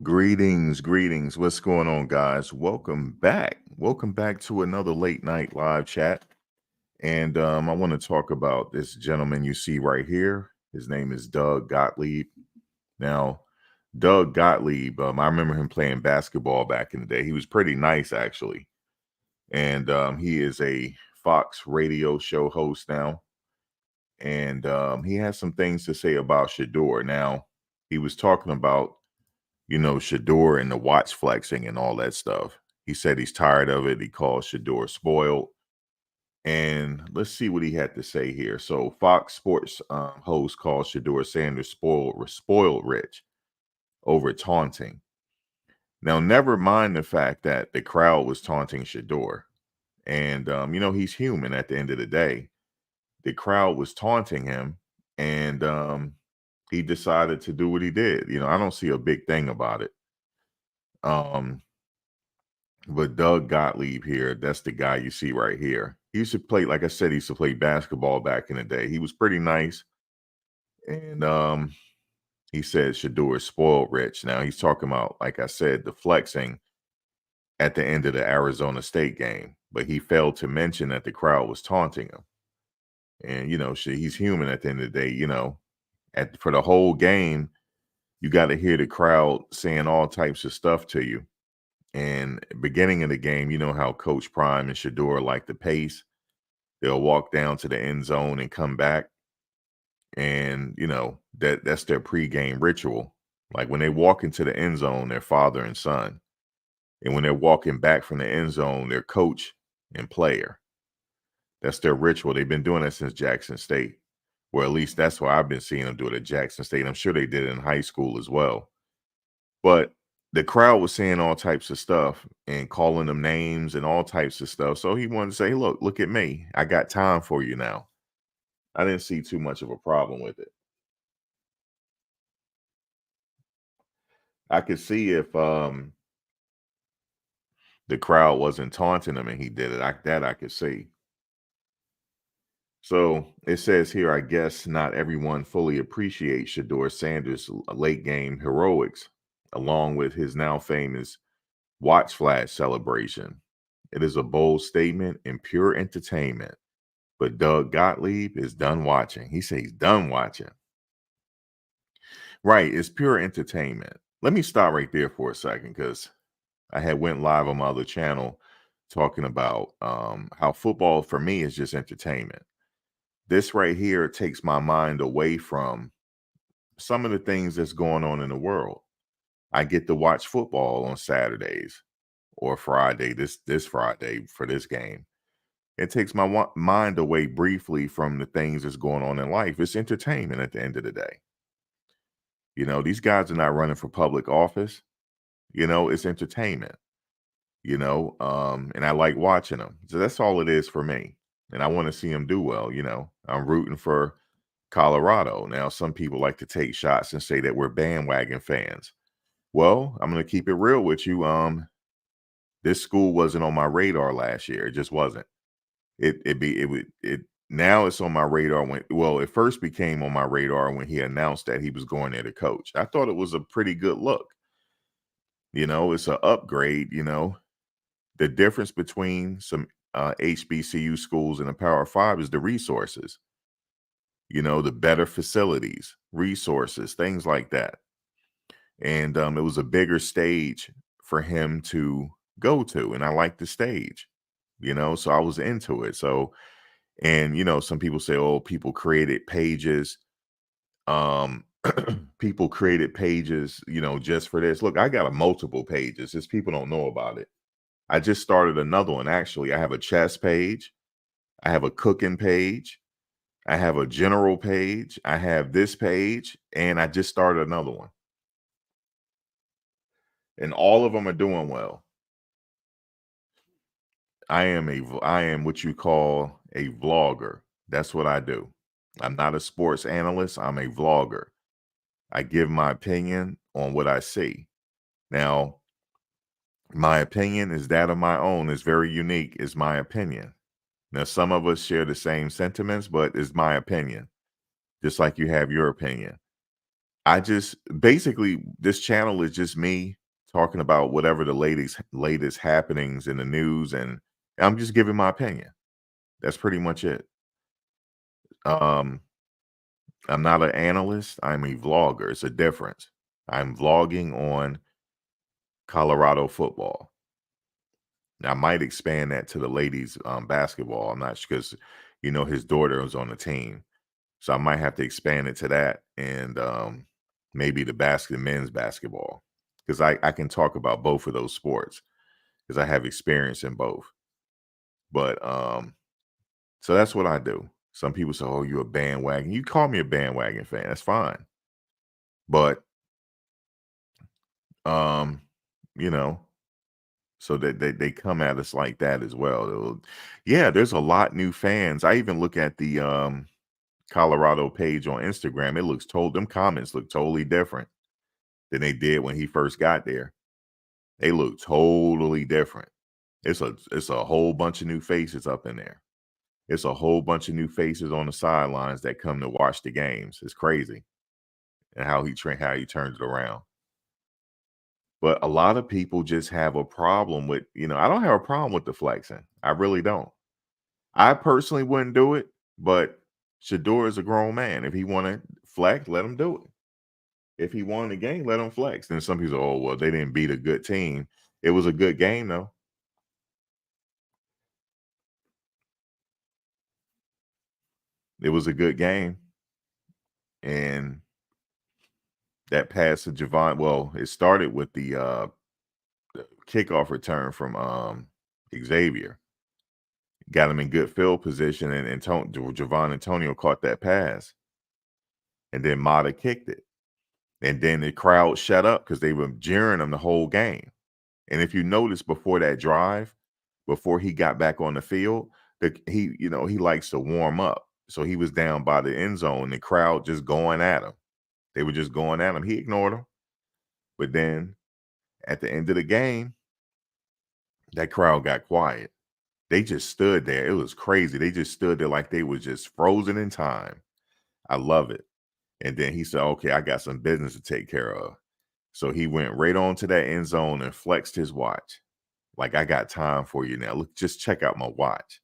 Greetings, greetings. What's going on, guys? Welcome back. Welcome back to another late night live chat. And I want to talk about this gentleman you see right here. His name is Doug Gottlieb. Now, Doug Gottlieb, I remember him playing basketball back in the day. He was pretty nice, actually. And he is a Fox radio show host now. And he has some things to say about Shedeur. Now, he was talking about Shador and the watch flexing and all that stuff. He said he's tired of it. He calls Shador spoiled. And let's see what he had to say here. So Fox Sports host calls Shador Sanders spoiled rich over taunting. Now, never mind the fact that the crowd was taunting Shador. And, he's human at the end of the day. The crowd was taunting him. And he decided to do what he did. I don't see a big thing about it. But Doug Gottlieb here, that's the guy you see right here. He used to play, like I said, he used to play basketball back in the day. He was pretty nice. And he said Shador is spoiled rich. Now he's talking about, like I said, the flexing at the end of the Arizona State game. But he failed to mention that the crowd was taunting him. And, he's human at the end of the day, for the whole game, you got to hear the crowd saying all types of stuff to you. And beginning of the game, you know how Coach Prime and Shedeur like the pace. They'll walk down to the end zone and come back. And, that's their pregame ritual. Like when they walk into the end zone, they're father and son. And when they're walking back from the end zone, they're coach and player. That's their ritual. They've been doing that since Jackson State. Or at least that's what I've been seeing them do it at Jackson State. I'm sure they did it in high school as well. But the crowd was saying all types of stuff and calling them names and all types of stuff. So he wanted to say, look at me. I got time for you now. I didn't see too much of a problem with it. I could see if the crowd wasn't taunting him and he did it. I could see. So it says here, I guess not everyone fully appreciates Shedeur Sanders' late game heroics, along with his now famous watch flash celebration. It is a bold statement and pure entertainment. But Doug Gottlieb is done watching. He says he's done watching. Right, it's pure entertainment. Let me stop right there for a second because I had went live on my other channel talking about how football for me is just entertainment. This right here takes my mind away from some of the things that's going on in the world. I get to watch football on Saturdays or Friday, this Friday for this game. It takes my mind away briefly from the things that's going on in life. It's entertainment at the end of the day. These guys are not running for public office. It's entertainment, and I like watching them. So that's all it is for me. And I want to see them do well. I'm rooting for Colorado. Now, some people like to take shots and say that we're bandwagon fans. Well, I'm going to keep it real with you. This school wasn't on my radar last year. It just wasn't. It now it's on my radar it first became on my radar when he announced that he was going there to coach. I thought it was a pretty good look. It's an upgrade. The difference between some HBCU schools and a Power Five is the resources. The better facilities, resources, things like that. And it was a bigger stage for him to go to, and I like the stage. So I was into it. So, and some people say, oh, people created pages. People created pages, just for this. Look, I got multiple pages. Just people don't know about it. I just started another one. Actually, I have a chess page. I have a cooking page. I have a general page. I have this page, and I just started another one. And all of them are doing well. I am what you call a vlogger. That's what I do. I'm not a sports analyst. I'm a vlogger. I give my opinion on what I see. Now, my opinion is that of my own. It's very unique. It's my opinion. Now, some of us share the same sentiments, but it's my opinion. Just like you have your opinion. I just basically this channel is just me talking about whatever the latest happenings in the news, and I'm just giving my opinion. That's pretty much it. Um, I'm not an analyst. I'm a vlogger. It's a difference. I'm vlogging on Colorado football. I might expand that to the ladies basketball. I'm not sure because his daughter was on the team, so I might have to expand it to that and maybe the men's basketball because I can talk about both of those sports because I have experience in both. But so that's what I do. Some people say, "Oh, you're a bandwagon." You call me a bandwagon fan. That's fine. But um, you know, so that they come at us like that as well. Yeah, there's a lot new fans. I even look at the Colorado page on Instagram. It looks them comments look totally different than they did when he first got there. They look totally different. It's a whole bunch of new faces up in there. It's a whole bunch of new faces on the sidelines that come to watch the games. It's crazy and how he turns it around. But a lot of people just have a problem with, I don't have a problem with the flexing. I really don't. I personally wouldn't do it, but Shedeur is a grown man. If he want to flex, let him do it. If he won the game, let him flex. Then some people say, oh, well, they didn't beat a good team. It was a good game, though. It was a good game. And that pass to Javon, well, it started with the kickoff return from Xavier. Got him in good field position, and Javon Antonio caught that pass. And then Mata kicked it. And then the crowd shut up because they were jeering him the whole game. And if you notice before that drive, before he got back on the field, he likes to warm up. So he was down by the end zone, the crowd just going at him. They were just going at him. He ignored them. But then at the end of the game, that crowd got quiet. They just stood there. It was crazy. They just stood there like they was just frozen in time. I love it. And then he said, okay, I got some business to take care of. So he went right on to that end zone and flexed his watch. Like, I got time for you now. Look, just check out my watch.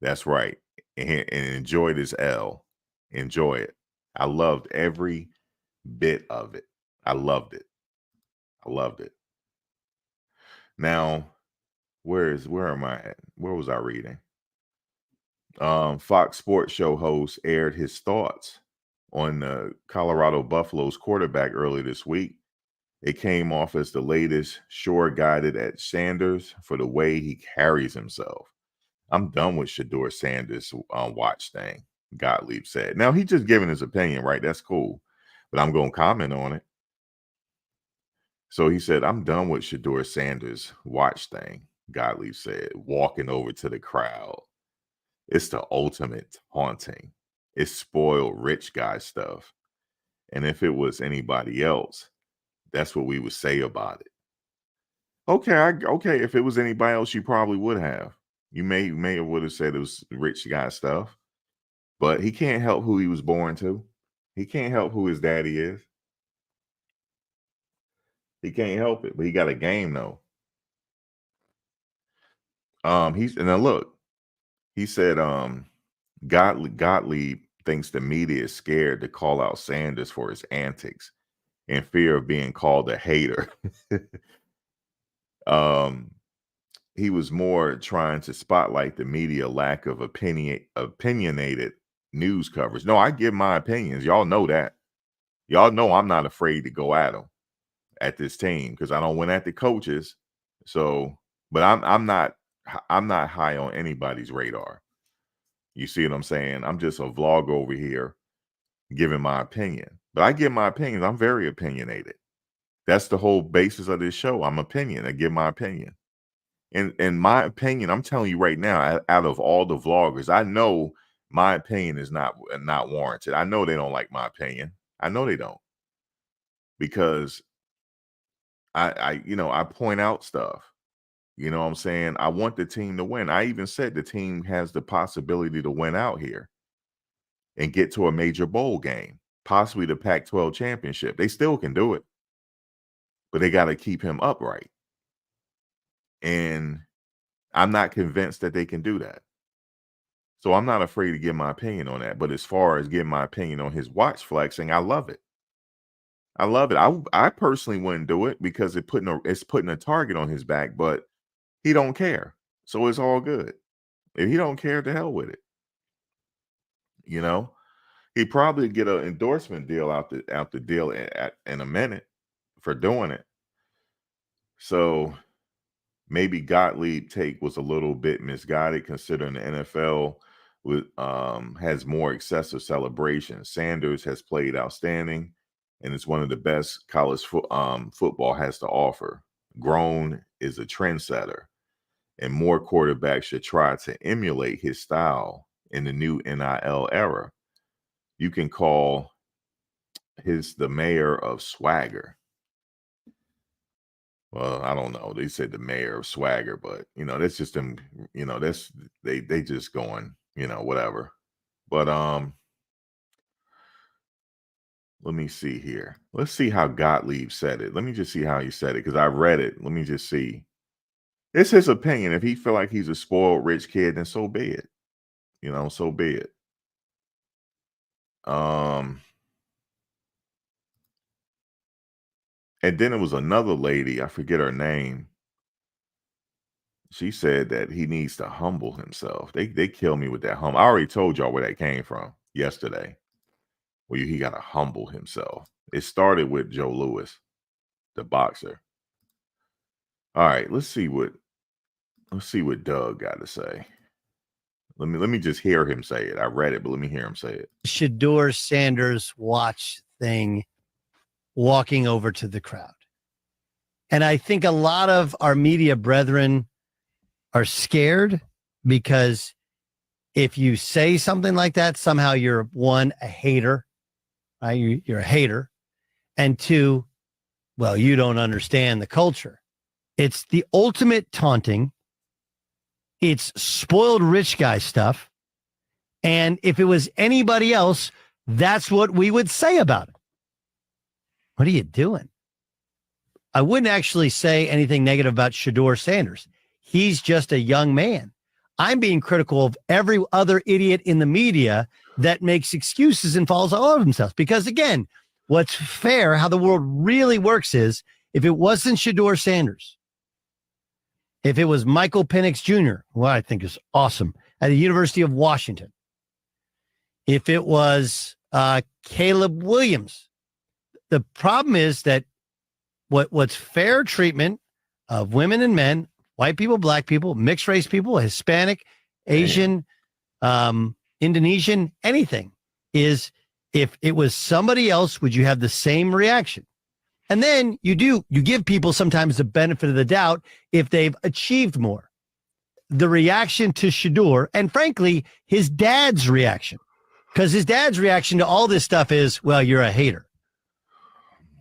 That's right. And enjoy this L. Enjoy it. I loved every bit of it. I loved it. I loved it. Now, where am I at? Where was I reading? Fox Sports Show host aired his thoughts on Colorado Buffalo's quarterback early this week. It came off as the latest shore guided at Sanders for the way he carries himself. I'm done with Shedeur Sanders' watch thing, Gottlieb said. Now, he's just giving his opinion, right? That's cool. But I'm going to comment on it. So he said, I'm done with Shedeur Sanders' watch thing, Gottlieb said, walking over to the crowd. It's the ultimate taunting. It's spoiled rich guy stuff. And if it was anybody else, that's what we would say about it. Okay. If it was anybody else, you probably would have. You may have would have said it was rich guy stuff, but he can't help who he was born to. He can't help who his daddy is. He can't help it. But he got a game though. He's and now look, he said Gottlieb thinks the media is scared to call out Sanders for his antics in fear of being called a hater. um he was more trying to spotlight the media lack of opinionated news coverage. No, I give my opinions. Y'all know that. Y'all know I'm not afraid to go at them at this team because I don't went at the coaches. So, but I'm not high on anybody's radar. You see what I'm saying? I'm just a vlogger over here giving my opinion. But I give my opinions. I'm very opinionated. That's the whole basis of this show. I'm opinion. I give my opinion. In my opinion, I'm telling you right now, out of all the vloggers, I know my opinion is not warranted. I know they don't like my opinion. I know they don't because I point out stuff. You know what I'm saying? I want the team to win. I even said the team has the possibility to win out here and get to a major bowl game. possibly the Pac-12 championship. They still can do it, but they got to keep him upright. And I'm not convinced that they can do that. So I'm not afraid to give my opinion on that. But as far as giving my opinion on his watch flexing, I love it. I love it. I personally wouldn't do it because it's putting a target on his back, but he don't care. So it's all good. If he don't care, to hell with it. You know, he probably get an endorsement deal out the deal in a minute for doing it. So maybe Gottlieb take was a little bit misguided considering the NFL has more excessive celebrations. Sanders has played outstanding and it's one of the best college football has to offer. Grown is a trendsetter, and more quarterbacks should try to emulate his style in the new NIL era. You can call the mayor of swagger. Well, I don't know. They said the mayor of swagger, but that's just them. That's they just going, whatever. But let me see here. Let's see how Gottlieb said it. Let me just see how he said it because I read it. Let me just see. It's his opinion. If he feel like he's a spoiled rich kid, then so be it. So be it. And then it was another lady, I forget her name. She said that he needs to humble himself. They kill me with that humble. I already told y'all where that came from yesterday. Where he got to humble himself. It started with Joe Louis, the boxer. All right, let's see what Doug got to say. Let me just hear him say it. I read it, but let me hear him say it. Shedeur Sanders watch thing, walking over to the crowd. And I think a lot of our media brethren are scared because if you say something like that, somehow you're one, a hater, right? You're a hater. And two, well, you don't understand the culture. It's the ultimate taunting. It's spoiled rich guy stuff. And if it was anybody else, that's what we would say about it. What are you doing? I wouldn't actually say anything negative about Shedeur Sanders. He's just a young man. I'm being critical of every other idiot in the media that makes excuses and falls all over themselves. Because again, what's fair, how the world really works is if it wasn't Shedeur Sanders, if it was Michael Penix Jr., who I think is awesome, at the University of Washington, if it was Caleb Williams, the problem is that what's fair treatment of women and men, white people, black people, mixed race people, Hispanic, Asian, Indonesian, anything, is if it was somebody else, would you have the same reaction? And then you give people sometimes the benefit of the doubt if they've achieved more. The reaction to Shedeur, and frankly, his dad's reaction, because his dad's reaction to all this stuff is, well, you're a hater.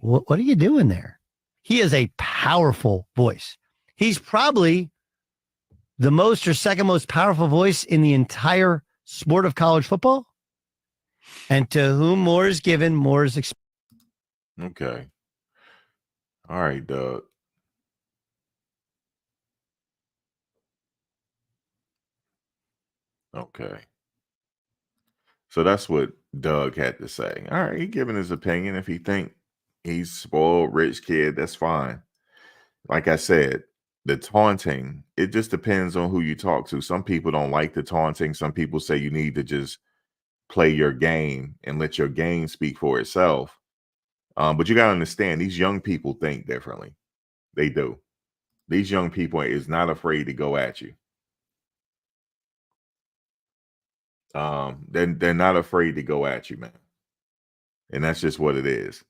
What are you doing there? He is a powerful voice. He's probably the most or second most powerful voice in the entire sport of college football. And to whom more is given, more is expected. Okay. All right, Doug. Okay. So that's what Doug had to say. All right, he giving his opinion. If he think he's spoiled, rich kid, that's fine. Like I said, the taunting, it just depends on who you talk to. Some people don't like the taunting. Some people say you need to just play your game and let your game speak for itself. But you got to understand, these young people think differently. They do. These young people is not afraid to go at you. They're not afraid to go at you, man. And that's just what it is.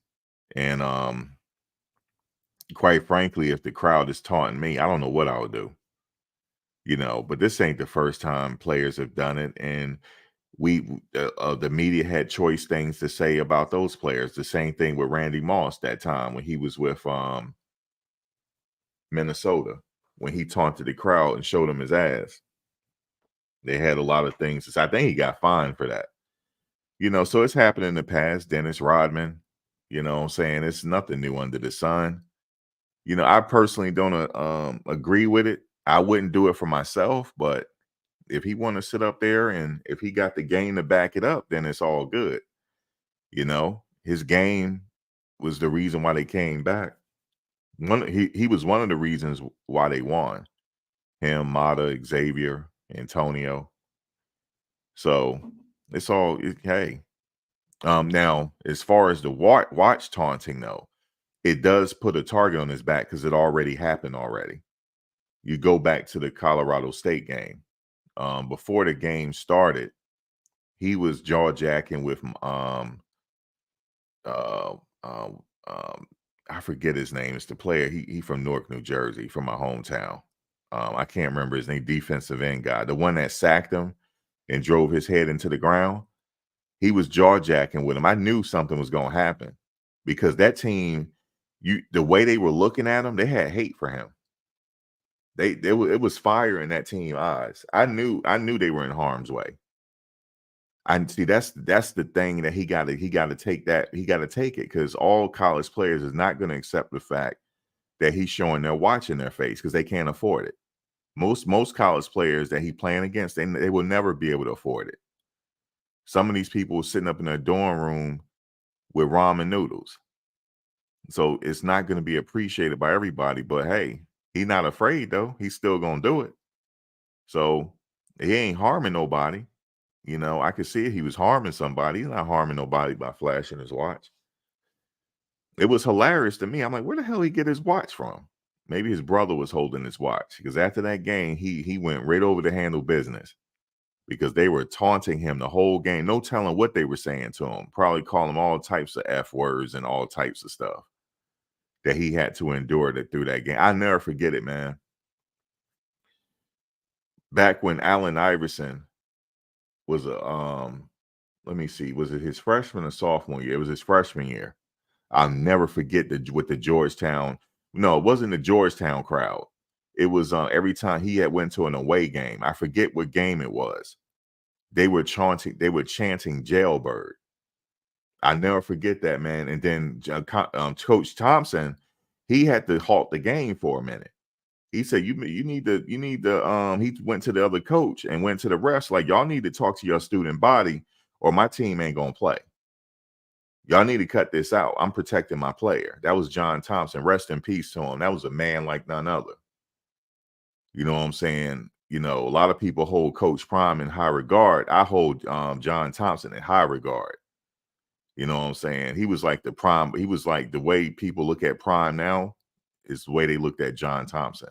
And quite frankly, if the crowd is taunting me, I don't know what I would do. But this ain't the first time players have done it. And the media had choice things to say about those players. The same thing with Randy Moss that time when he was with Minnesota, when he taunted the crowd and showed them his ass. They had a lot of things to say. I think he got fined for that. So it's happened in the past. Dennis Rodman, what I'm saying, it's nothing new under the sun. I personally don't agree with it. I wouldn't do it for myself, but if he want to sit up there and if he got the game to back it up, then it's all good. His game was the reason why they came back. He was one of the reasons why they won. Him, Mata, Xavier, Antonio. So it's all hey. Now, as far as the watch taunting though, it does put a target on his back because it already happened already. You go back to the Colorado State game. Before the game started, he was jaw jacking with uh, um, um, I forget his name. It's the player. He from Newark, New Jersey, from my hometown. I can't remember his name. Defensive end guy, the one that sacked him and drove his head into the ground. He was jaw jacking with him. I knew something was going to happen because that team, the way they were looking at him, they had hate for him. It was fire in that team eyes. I knew they were in harm's way. I see that's the thing that he got to take that he got to take it because all college players is not going to accept the fact that he's showing their watch in their face because they can't afford it. Most college players that he playing against, they will never be able to afford it. Some of these people sitting up in their dorm room with ramen noodles. So it's not going to be appreciated by everybody. But hey, he's not afraid though. He's still gonna do it. So he ain't harming nobody. I could see it. He was harming somebody. He's not harming nobody by flashing his watch. It was hilarious to me. I'm like, where the hell he get his watch from? Maybe his brother was holding his watch because after that game, he went right over to handle business because they were taunting him the whole game. No telling what they were saying to him. Probably calling him all types of F words and all types of stuff that he had to endure through that game. I never forget it, man. Back when Allen Iverson was let me see, was it his freshman or sophomore year? It was his freshman year. I'll never forget with the Georgetown. No, it wasn't the Georgetown crowd. It was every time he had went to an away game. I forget what game it was. They were chanting jailbird. I never forget that, man. And then Coach Thompson, he had to halt the game for a minute. He said, you need to, he went to the other coach and went to the refs, like, y'all need to talk to your student body or my team ain't going to play. Y'all need to cut this out. I'm protecting my player. That was John Thompson. Rest in peace to him. That was a man like none other. You know what I'm saying? A lot of people hold Coach Prime in high regard. I hold John Thompson in high regard. You know what I'm saying? He was like the prime. He was like the way people look at Prime now is the way they looked at John Thompson.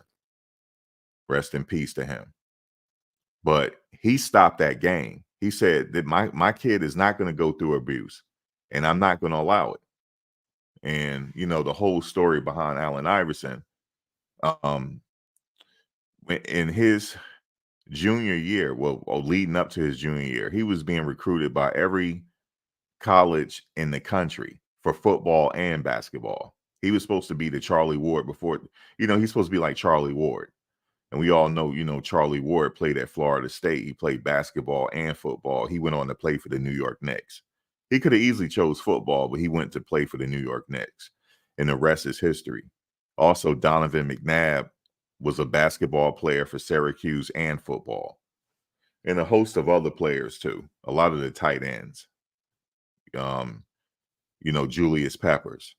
Rest in peace to him. But he stopped that game. He said that my kid is not going to go through abuse, and I'm not going to allow it. And the whole story behind Allen Iverson, um, in his junior year, well, leading up to his junior year, he was being recruited by every college in the country for football and basketball. He was supposed to be the Charlie Ward before, he's supposed to be like Charlie Ward. And we all know, Charlie Ward played at Florida State. He played basketball and football. He went on to play for the New York Knicks. He could have easily chose football, but he went to play for the New York Knicks. And the rest is history. Also, Donovan McNabb was a basketball player for Syracuse and football. And a host of other players, too. A lot of the tight ends. Julius Peppers.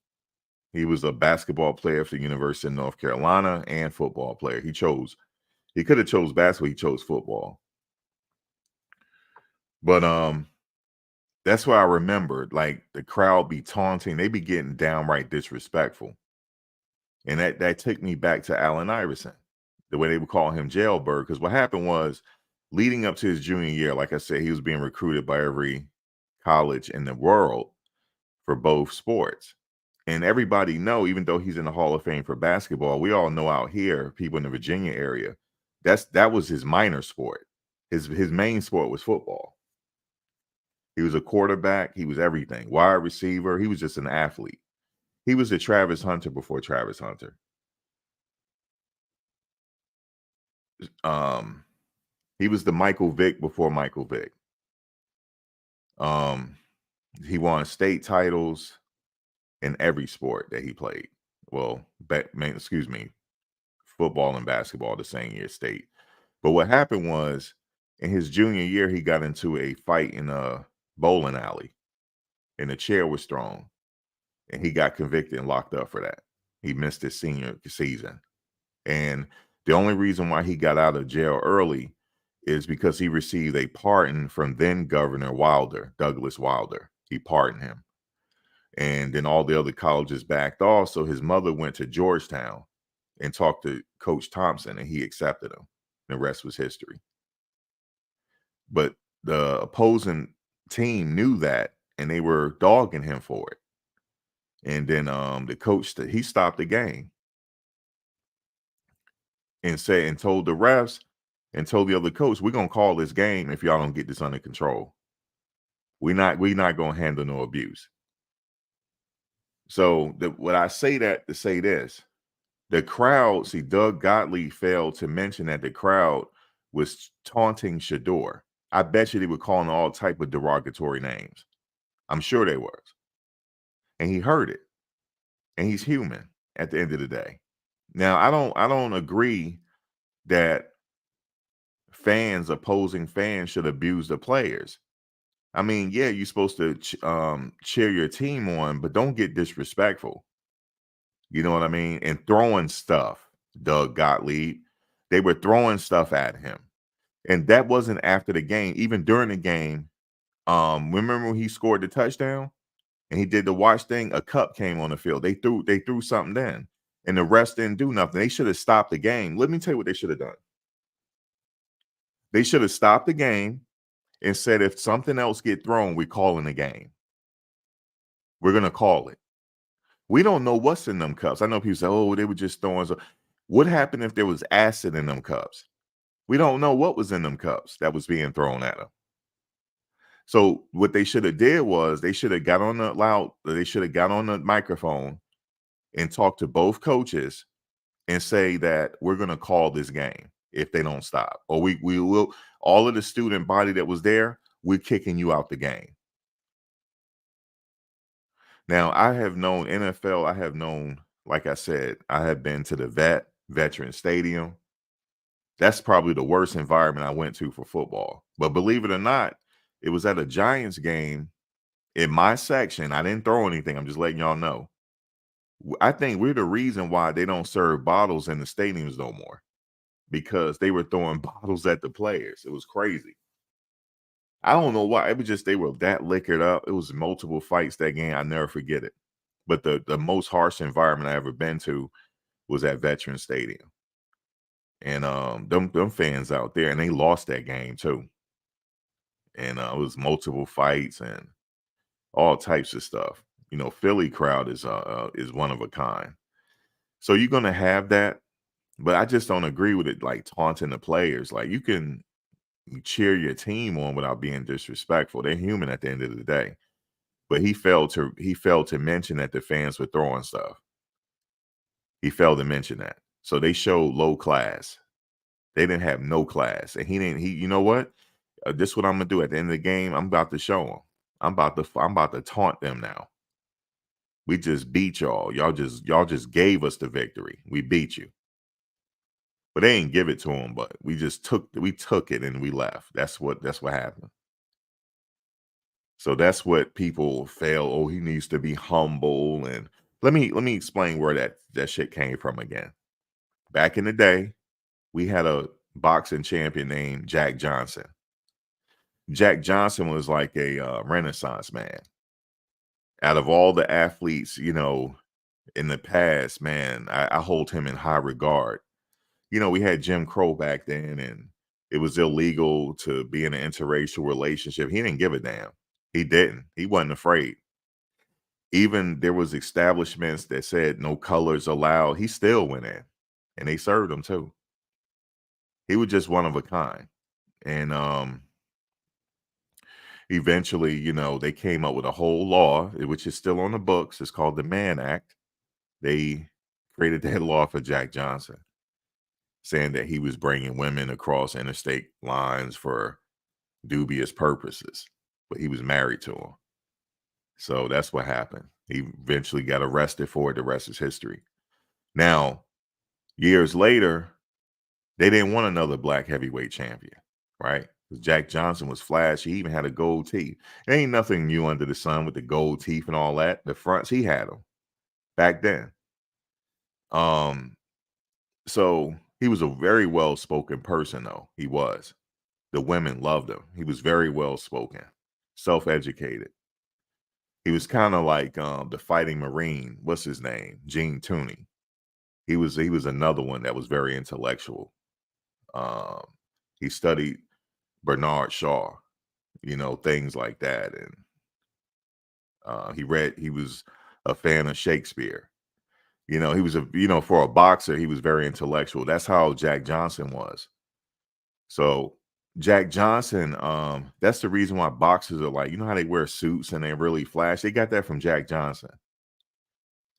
He was a basketball player for the University of North Carolina and football player. He could have chose basketball. He chose football. But that's why I remembered, like, the crowd be taunting. They be getting downright disrespectful. And that took me back to Allen Iverson, the way they would call him Jailbird. Because what happened was, leading up to his junior year, like I said, he was being recruited by every college in the world for both sports. And everybody know, even though he's in the Hall of Fame for basketball, we all know out here, people in the Virginia area, that was his minor sport. His main sport was football. He was a quarterback. He was everything. Wide receiver. He was just an athlete. He was the Travis Hunter before Travis Hunter. He was the Michael Vick before Michael Vick. He won state titles in every sport that he played. Well, excuse me, football and basketball the same year state. But what happened was in his junior year, he got into a fight in a bowling alley and the chair was thrown and he got convicted and locked up for that. He missed his senior season. And the only reason why he got out of jail early is because he received a pardon from then Governor Wilder, Douglas Wilder. He pardoned him. And then all the other colleges backed off. So his mother went to Georgetown and talked to Coach Thompson and he accepted him. The rest was history. But the opposing team knew that and they were dogging him for it. And then the coach, he stopped the game and told the refs and told the other coach, we're gonna call this game if y'all don't get this under control. We're not gonna handle no abuse. So what I say that to say this, the crowd, see, Doug Gottlieb failed to mention that the crowd was taunting Shedeur. I bet you they were calling all type of derogatory names. I'm sure they was. And he heard it. And he's human at the end of the day. Now, I don't agree that opposing fans should abuse the players. I mean, yeah, you're supposed to cheer your team on, but don't get disrespectful. You know what I mean? And throwing stuff, Doug Gottlieb, they were throwing stuff at him. And that wasn't after the game. Even during the game, remember when he scored the touchdown and he did the watch thing? A cup came on the field. They threw something in, and the refs didn't do nothing. They should have stopped the game. Let me tell you what they should have done. They should have stopped the game and said, if something else get thrown, we're calling the game. We're gonna call it. We don't know what's in them cups. I know people say, oh, they were just throwing. What happened if there was acid in them cups? We don't know what was in them cups that was being thrown at them. So what they should have did was they should have got on the microphone and talked to both coaches and say that we're going to call this game if they don't stop. Or we will, all of the student body that was there, we're kicking you out the game. Now, I have known NFL, I have known, like I said, I have been to the Veteran Stadium. That's probably the worst environment I went to for football. But believe it or not, it was at a Giants game in my section. I didn't throw anything. I'm just letting y'all know. I think we're the reason why they don't serve bottles in the stadiums no more, because they were throwing bottles at the players. It was crazy. I don't know why. It was just they were that liquored up. It was multiple fights that game. I never forget it. But the most harsh environment I ever been to was at Veteran Stadium. And them fans out there, and they lost that game too. And it was multiple fights and all types of stuff. You know, Philly crowd is one of a kind. So you're gonna have that, but I just don't agree with it, like taunting the players. Like you can cheer your team on without being disrespectful. They're human at the end of the day. But he failed to mention that the fans were throwing stuff. He failed to mention that. So they showed low class. They didn't have no class. And you know what? This is what I'm gonna do at the end of the game. I'm about to show them. I'm about to taunt them now. We just beat y'all. Y'all just gave us the victory. We beat you. But they didn't give it to them, but we took it and we left. That's what happened. So that's what people fail. Oh, he needs to be humble. And let me explain where that shit came from again. Back in the day, we had a boxing champion named Jack Johnson. Jack Johnson was like a Renaissance man. Out of all the athletes, you know, in the past, man, I hold him in high regard. You know, we had Jim Crow back then, and it was illegal to be in an interracial relationship. He didn't give a damn. He didn't. He wasn't afraid. Even there was establishments that said no colors allowed. He still went in, and they served him too. He was just one of a kind. And eventually, you know, they came up with a whole law, which is still on the books. It's called the Mann Act. They created that law for Jack Johnson, saying that he was bringing women across interstate lines for dubious purposes, but he was married to them. So that's what happened. He eventually got arrested for it. The rest is history. Now, years later, they didn't want another black heavyweight champion, right? 'Cause Jack Johnson was flashy. He even had a gold teeth. There ain't nothing new under the sun with the gold teeth and all that. The fronts, he had them back then. Um, so he was a very well-spoken person, though. He was. The women loved him. He was very well-spoken, self-educated. He was kind of like the fighting Marine. What's his name? Gene Tooney. He was another one that was very intellectual. Um, he studied Bernard Shaw, things like that. And he was a fan of Shakespeare. He was for a boxer, he was very intellectual. That's how Jack Johnson was. So Jack Johnson, that's the reason why boxers are like, how they wear suits and they really flash. They got that from Jack Johnson.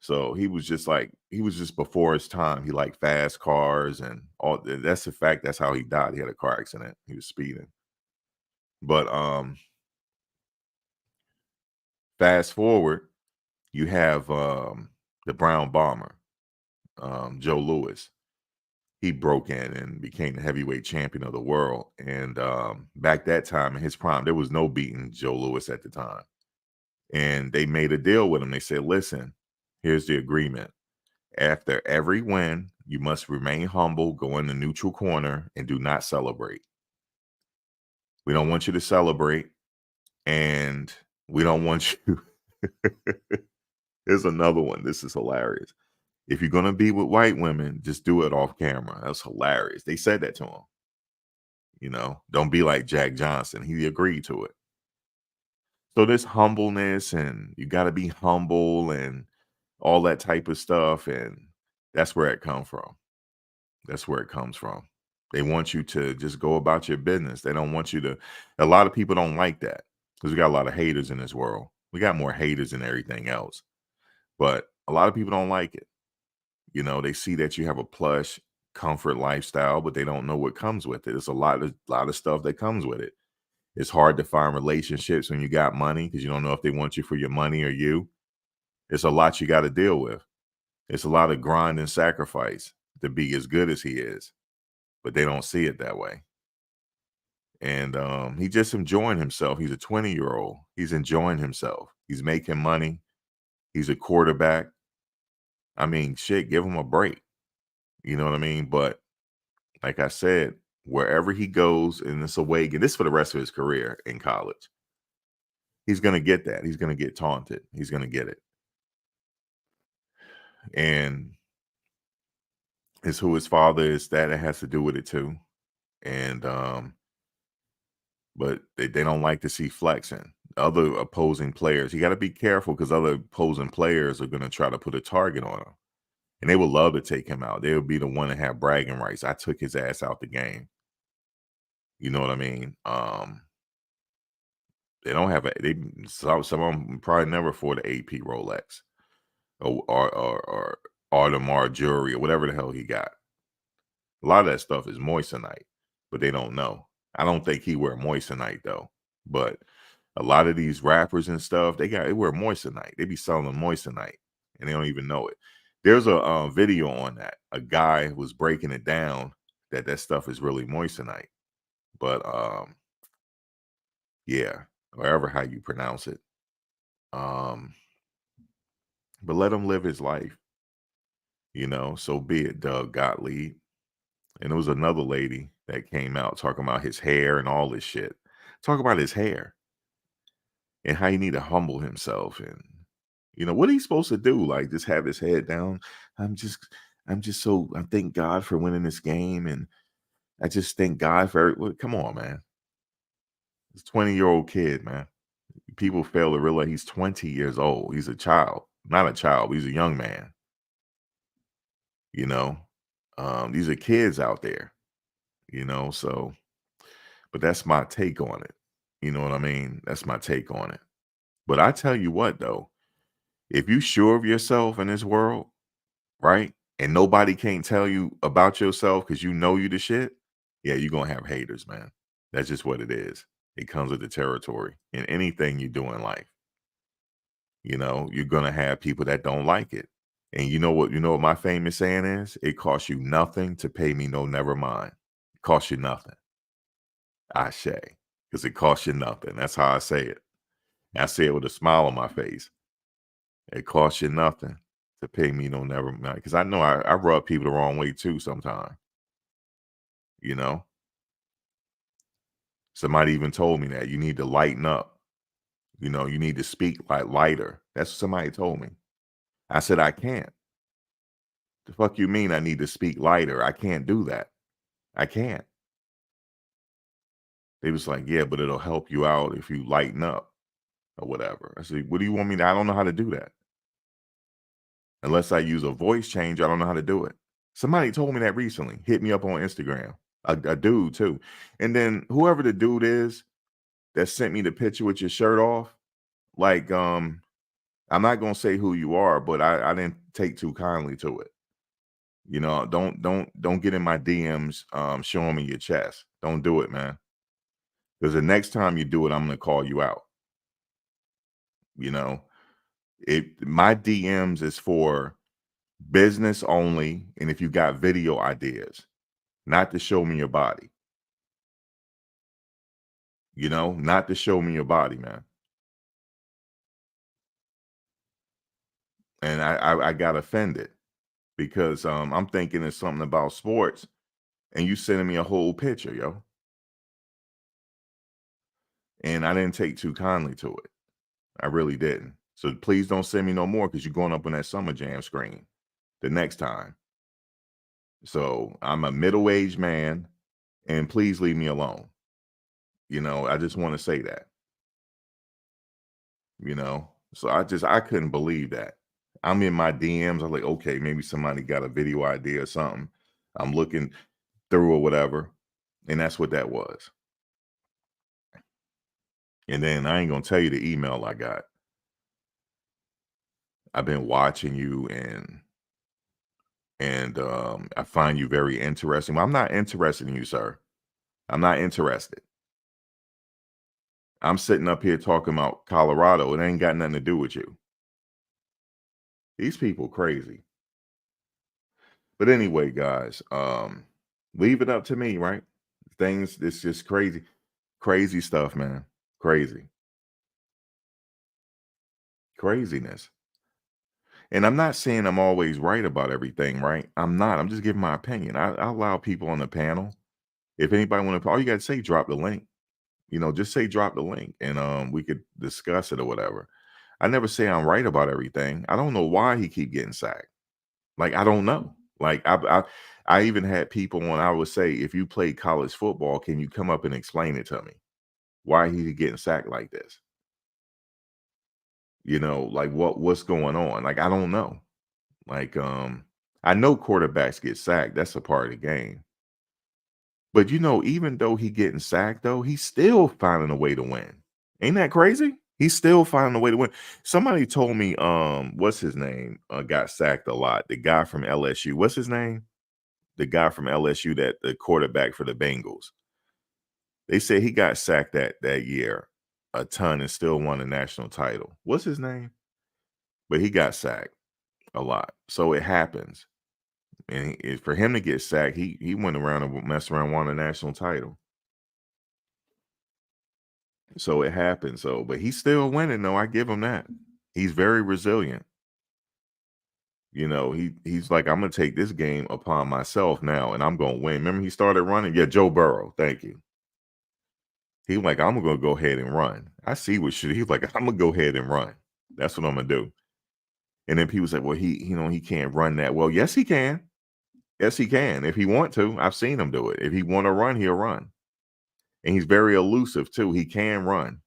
So he was just before his time. He liked fast cars and all. That's the fact. That's how he died. He had a car accident. He was speeding. But fast forward, you have the Brown Bomber, Joe Louis. He broke in and became the heavyweight champion of the world. And back that time in his prime, there was no beating Joe Louis at the time. And they made a deal with him. They said, listen, here's the agreement. After every win, you must remain humble, go in the neutral corner, and do not celebrate. We don't want you to celebrate, and we don't want you. Here's another one. This is hilarious. If you're going to be with white women, just do it off camera. That's hilarious. They said that to him. Don't be like Jack Johnson. He agreed to it. So this humbleness, and you got to be humble and all that type of stuff. And that's where it comes from. That's where it comes from. They want you to just go about your business. They don't want you to. A lot of people don't like that because we got a lot of haters in this world. We got more haters than everything else. But a lot of people don't like it. They see that you have a plush, comfort lifestyle, but they don't know what comes with it. It's a lot of stuff that comes with it. It's hard to find relationships when you got money because you don't know if they want you for your money or you. It's a lot you got to deal with. It's a lot of grind and sacrifice to be as good as he is, but they don't see it that way. And he just enjoying himself. He's a 20-year-old. He's enjoying himself. He's making money. He's a quarterback. I mean, shit, give him a break. You know what I mean? But like I said, wherever he goes in this awakening, this is for the rest of his career in college. He's going to get that. He's going to get taunted. He's going to get it. And it's who his father is. That it has to do with it too. And but they don't like to see flexing. Other opposing players, you got to be careful because other opposing players are going to try to put a target on him. And they would love to take him out. They would be the one to have bragging rights. I took his ass out the game. You know what I mean? They don't have some of them probably never afford the AP Rolex or Audemars jewelry or whatever the hell he got. A lot of that stuff is moissanite, but they don't know. I don't think he wear moissanite though. But a lot of these rappers and stuff, they wear moissanite. They be selling moissanite and they don't even know it. There's a video on that. A guy was breaking it down that stuff is really moissanite. But yeah, wherever how you pronounce it. But let him live his life. So be it, Doug Gottlieb. And there was another lady that came out talking about his hair and all this shit. Talk about his hair and how he need to humble himself. And what are you supposed to do? Like just have his head down. I'm just I thank God for winning this game. And I just thank God for come on, man. It's 20-year-old kid, man. People fail to realize he's 20 years old. He's a child. Not a child, but he's a young man. These are kids out there, so but that's my take on it. You know what I mean? That's my take on it. But I tell you what though, if you sure of yourself in this world, right? And nobody can't tell you about yourself because you know you the shit, yeah, you're gonna have haters, man. That's just what it is. It comes with the territory in anything you do in life. You're gonna have people that don't like it. And you know what my famous saying is? It costs you nothing to pay me no never mind. It costs you nothing. I say. Because it costs you nothing. That's how I say it. I say it with a smile on my face. It costs you nothing to pay me no never mind. Because I know I rub people the wrong way too sometimes. You know? Somebody even told me that you need to lighten up. You need to speak like lighter. That's what somebody told me. I said, I can't. The fuck you mean I need to speak lighter? I can't do that. I can't. They was like, yeah, but it'll help you out if you lighten up or whatever. I said, what do you want me to? I don't know how to do that. Unless I use a voice change, I don't know how to do it. Somebody told me that recently. Hit me up on Instagram. A dude too. And then whoever the dude is that sent me the picture with your shirt off, like, I'm not gonna say who you are, but I didn't take too kindly to it. Don't get in my DMs showing me your chest. Don't do it, man. Because the next time you do it, I'm gonna call you out. You know, my DMs is for business only, and if you got video ideas, not to show me your body. Not to show me your body, man. And I got offended because I'm thinking it's something about sports, and you sending me a whole picture, yo. And I didn't take too kindly to it. I really didn't. So please don't send me no more because you're going up on that Summer Jam screen the next time. So I'm a middle-aged man, and please leave me alone. I just want to say that. So I couldn't believe that. I'm in my DMs. I'm like, okay, maybe somebody got a video idea or something. I'm looking through or whatever. And that's what that was. And then I ain't gonna tell you the email I got. I've been watching you and I find you very interesting. Well, I'm not interested in you, sir. I'm not interested. I'm sitting up here talking about Colorado. It ain't got nothing to do with you. These people crazy. But anyway, guys, leave it up to me, right? It's just crazy. Crazy stuff, man. Crazy. Craziness. And I'm not saying I'm always right about everything, right? I'm not. I'm just giving my opinion. I allow people on the panel. If anybody want to, all you got to say, drop the link. Just say drop the link, and we could discuss it or whatever. I never say I'm right about everything. I don't know why he keep getting sacked. Like I don't know. Like I even had people when I would say, if you play college football, can you come up and explain it to me? Why he getting sacked like this? Like what's going on? Like I don't know. Like I know quarterbacks get sacked. That's a part of the game. But even though he getting sacked though, he's still finding a way to win. Ain't that crazy? He's still finding a way to win. Somebody told me what's his name? Got sacked a lot. The guy from LSU. What's his name? The guy from LSU, that the quarterback for the Bengals. They say he got sacked that year a ton and still won a national title. What's his name? But he got sacked a lot. So it happens. And for him to get sacked, he went around and messed around, won a national title. So it happens. But he's still winning, though. I give him that. He's very resilient. He's like, I'm gonna take this game upon myself now, and I'm gonna win. Remember, he started running. Yeah, Joe Burrow. Thank you. He like, I'm gonna go ahead and run. I see what shit. He's like, I'm gonna go ahead and run. That's what I'm gonna do. And then people say, well, he can't run that well. Yes, he can. Yes, he can. If he want to, I've seen him do it. If he want to run, he'll run. And he's very elusive too. He can run.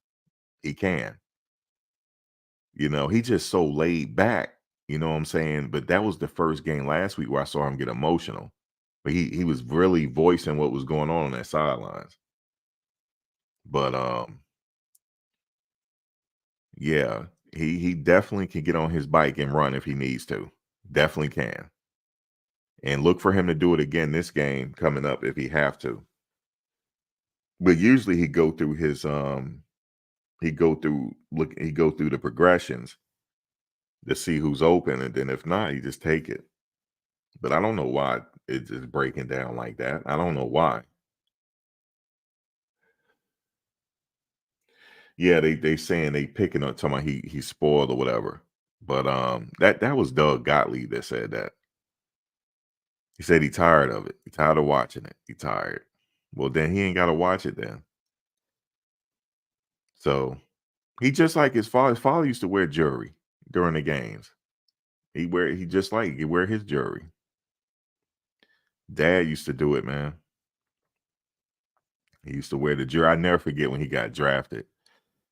He can. He's just so laid back. You know what I'm saying? But that was the first game last week where I saw him get emotional. But he was really voicing what was going on that sidelines. But yeah, he definitely can get on his bike and run if he needs to. Definitely can. And look for him to do it again this game coming up if he have to. But usually he go through the progressions. to see who's open, and then if not, you just take it. But I don't know why it's just breaking down like that. I don't know why. Yeah, they saying they picking up talking about he spoiled or whatever. But that was Doug Gottlieb that said that. He said he tired of it. He tired of watching it. He tired. Well, then he ain't got to watch it then. So he just like his father. His father used to wear jewelry during the games. He just like he wear his jewelry. Dad used to do it, man. He used to wear the jewelry. I never forget when he got drafted.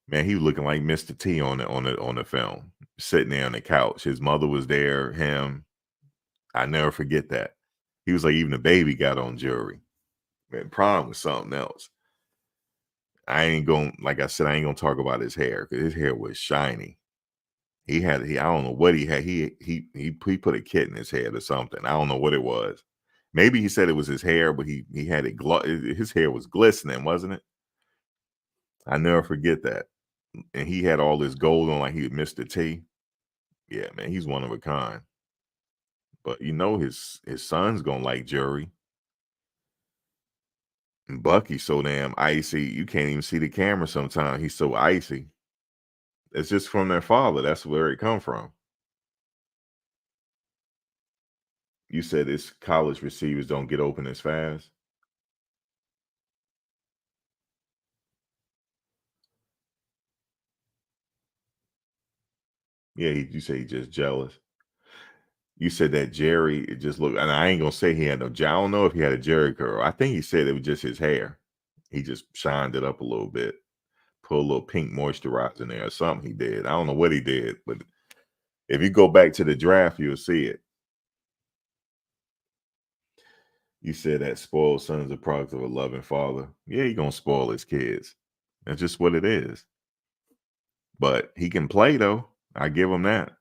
Man, he was looking like Mr. T on the film, sitting there on the couch. His mother was there, him. I never forget that. He was like, even the baby got on jewelry. Man, Prime was something else. I ain't gonna, like I said, I ain't gonna talk about his hair because his hair was shiny. I don't know what he had. He put a kit in his head or something. I don't know what it was. Maybe he said it was his hair, but he had it his hair was glistening, wasn't it? I never forget that. And he had all this gold on like he was Mr. T. Yeah, man, he's one of a kind. But his son's gonna like jewelry. And Bucky's so damn icy, you can't even see the camera sometimes. He's so icy. It's just from their father. That's where it come from. You said his college receivers don't get open as fast. Yeah, you say he's just jealous. You said that Jerry, it just looked, and I ain't gonna say he had no. I don't know if he had a Jerry curl. I think he said it was just his hair. He just shined it up a little bit, put a little pink moisturizer in there or something. He did. I don't know what he did, but if you go back to the draft, you'll see it. You said that spoiled son is a product of a loving father. Yeah, he gonna spoil his kids. That's just what it is. But he can play though. I give him that.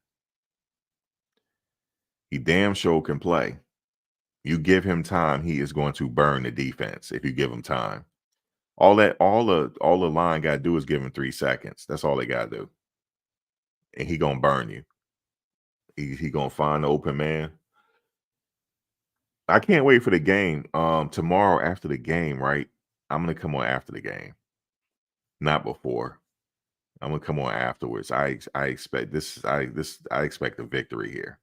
He damn sure can play. You give him time, he is going to burn the defense if you give him time. All the line gotta do is give him 3 seconds. That's all they gotta do. And he gonna burn you. He gonna find the open man. I can't wait for the game. Tomorrow after the game, right? I'm gonna come on after the game, not before. I'm gonna come on afterwards. I expect I expect a victory here.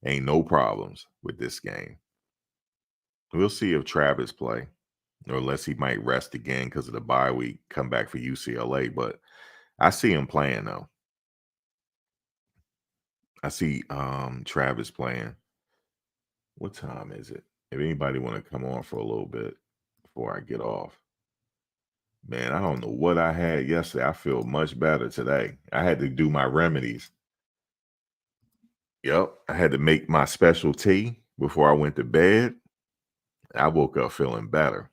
Ain't no problems with this game. We'll see if Travis play, or unless he might rest again because of the bye week, come back for UCLA. But I see him playing though. I see Travis playing. What time is it? If anybody want to come on for a little bit before I get off. Man, I don't know what I had yesterday. I feel much better today. I had to do my remedies. Yep. I had to make my special tea before I went to bed. I woke up feeling better.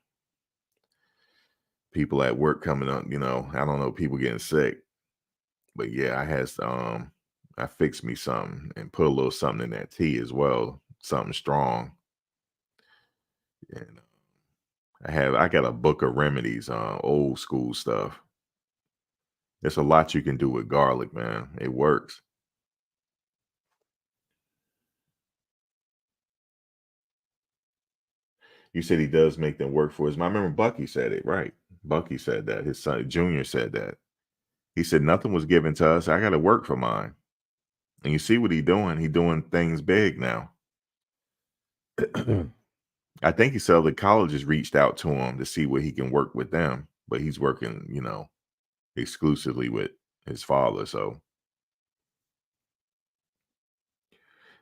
People at work coming up, I don't know, people getting sick. But yeah, I fixed me something and put a little something in that tea as well, something strong. And I got a book of remedies, old school stuff. There's a lot you can do with garlic, man. It works. You said he does make them work for his. I remember Bucky said it, right? Bucky said that. His son Junior said that. He said nothing was given to us. I got to work for mine. And you see what he doing? He doing things big now. I think he said the colleges reached out to him to see what he can work with them, but he's working, exclusively with his father. So